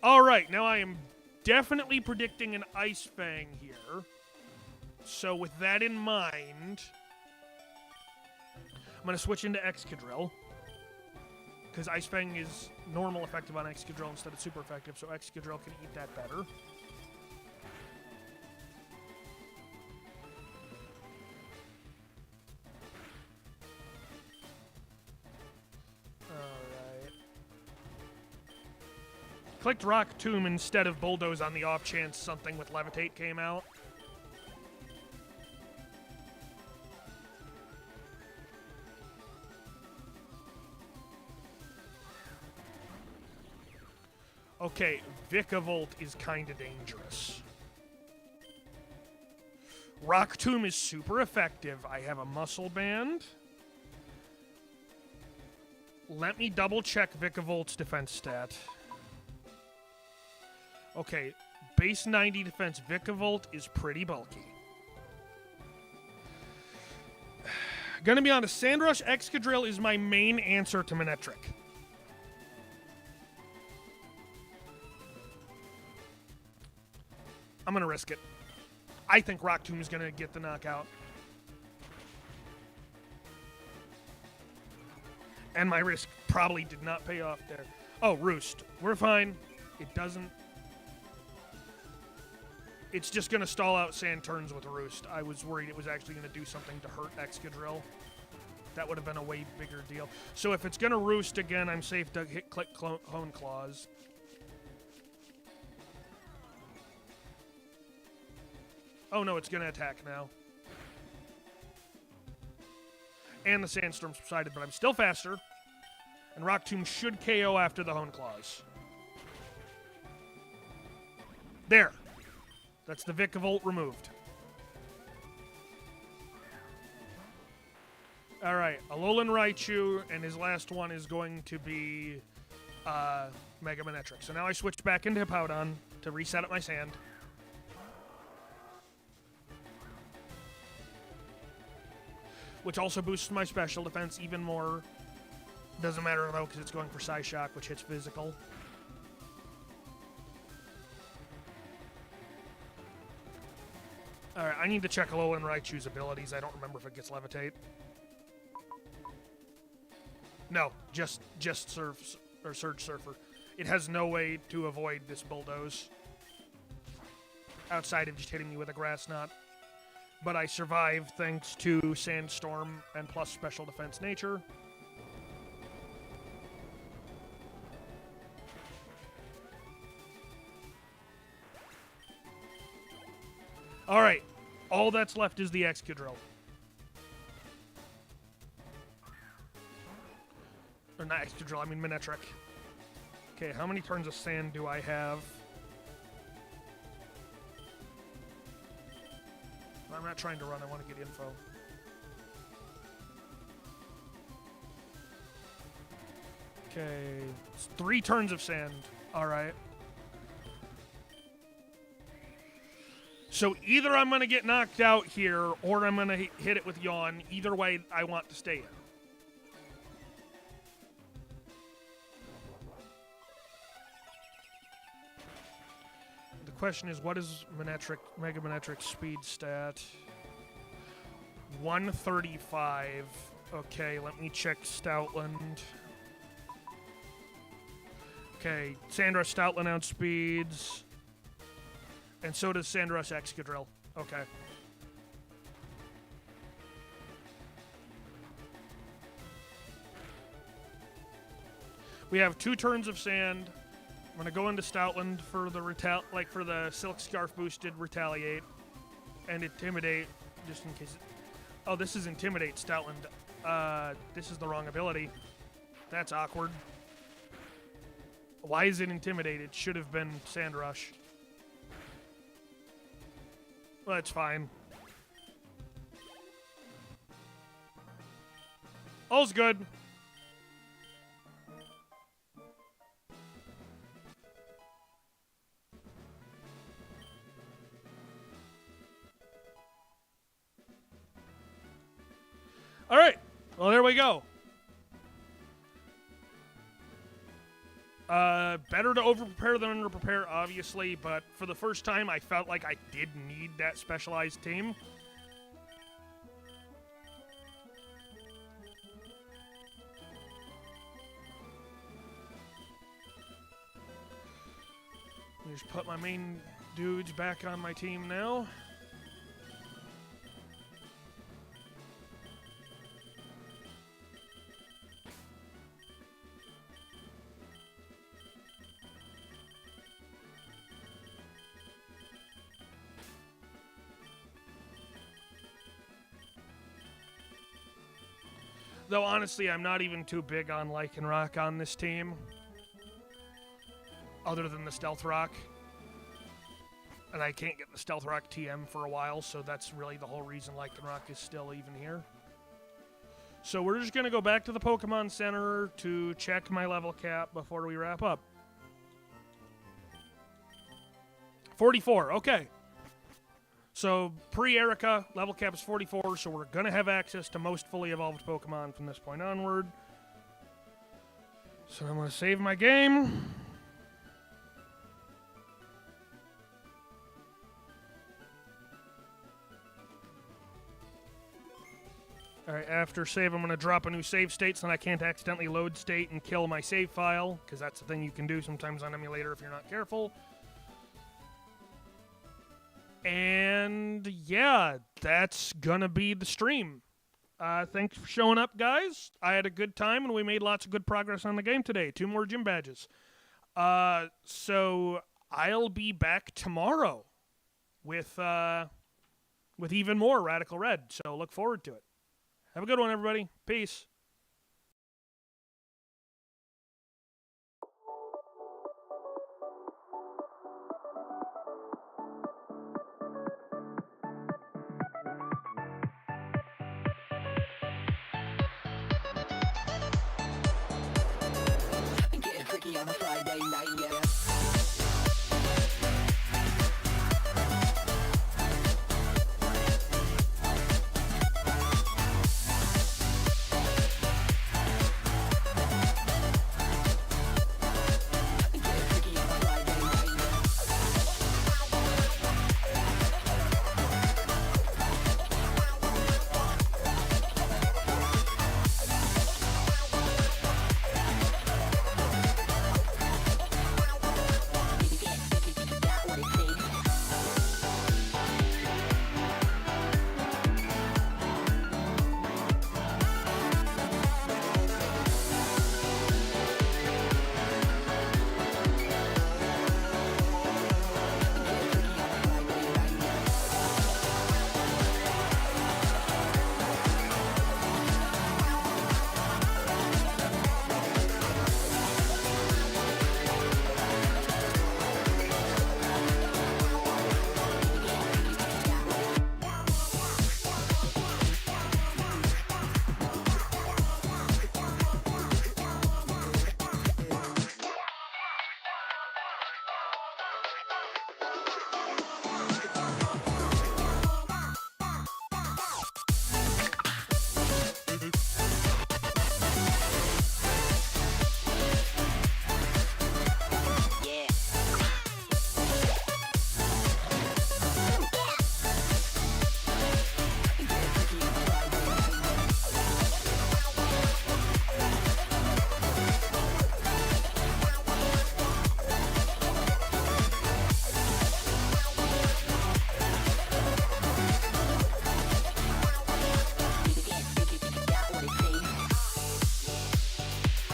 All right, now I am definitely predicting an Ice Fang here. So with that in mind, I'm going to switch into Excadrill. Because Ice Fang is normal effective on Excadrill instead of super effective, so Excadrill can eat that better. Clicked Rock Tomb instead of Bulldoze on the off chance something with Levitate came out. Okay, Vikavolt is kind of dangerous. Rock Tomb is super effective. I have a Muscle Band. Let me double check Vikavolt's defense stat. Okay, base 90 defense. Vikavolt is pretty bulky. Gonna be honest, Sandrush Excadrill is my main answer to Manectric. I'm gonna risk it. I think Rock Tomb is gonna get the knockout. And my risk probably did not pay off there. Oh, Roost. We're fine. It doesn't... It's just going to stall out Sand Turns with Roost. I was worried it was actually going to do something to hurt Excadrill. That would have been a way bigger deal. So if it's going to Roost again, I'm safe to click Hone Claws. Oh no, it's going to attack now. And the Sandstorm subsided, but I'm still faster. And Rock Tomb should KO after the Hone Claws. There. That's the Vikavolt removed. Alright, Alolan Raichu, and his last one is going to be Mega Manectric. So now I switch back into Hippowdon to reset up my sand. Which also boosts my special defense even more. Doesn't matter though, because it's going for Psyshock, which hits physical. Alright, I need to check Alolan Raichu's abilities. I don't remember if it gets Levitate. No, just Surf or Surge Surfer. It has no way to avoid this Bulldoze. Outside of just hitting me with a Grass Knot. But I survived thanks to Sandstorm and plus Special Defense Nature. Alright, all that's left is the Excadrill. Or not Excadrill, I mean Manectric. Okay, how many turns of sand do I have? I'm not trying to run, I want to get info. Okay, it's 3 turns of sand. Alright. So either I'm going to get knocked out here, or I'm going to hit it with Yawn. Either way, I want to stay in. The question is, what is Mega Manectric's speed stat? 135. Okay, let me check Stoutland. Okay, Sandra Stoutland outspeeds. And so does Sandros Excadrill. Okay. We have 2 turns of sand. I'm gonna go into Stoutland for the Silk Scarf boosted Retaliate and Intimidate, just in case. Oh, this is Intimidate Stoutland. This is the wrong ability. That's awkward. Why is it Intimidate? It should have been Sand Rush. Well, that's fine. All's good. All right. Well, there we go. Better to over-prepare than under-prepare, obviously, but for the first time, I felt like I did need that specialized team. Let me just put my main dudes back on my team now. Though, honestly, I'm not even too big on Lycanroc on this team. Other than the Stealth Rock. And I can't get the Stealth Rock TM for a while, so that's really the whole reason Lycanroc is still even here. So we're just going to go back to the Pokemon Center to check my level cap before we wrap up. 44, okay. So, pre-Erica, level cap is 44, so we're going to have access to most fully evolved Pokemon from this point onward. So I'm going to save my game. Alright, after save, I'm going to drop a new save state so that I can't accidentally load state and kill my save file, because that's the thing you can do sometimes on emulator if you're not careful. And yeah, that's gonna be the stream. Thanks for showing up, guys. I had a good time, and we made lots of good progress on the game today. 2 more gym badges. So I'll be back tomorrow with even more Radical Red. So look forward to it. Have a good one, everybody. Peace. Getting freaky on a Friday night.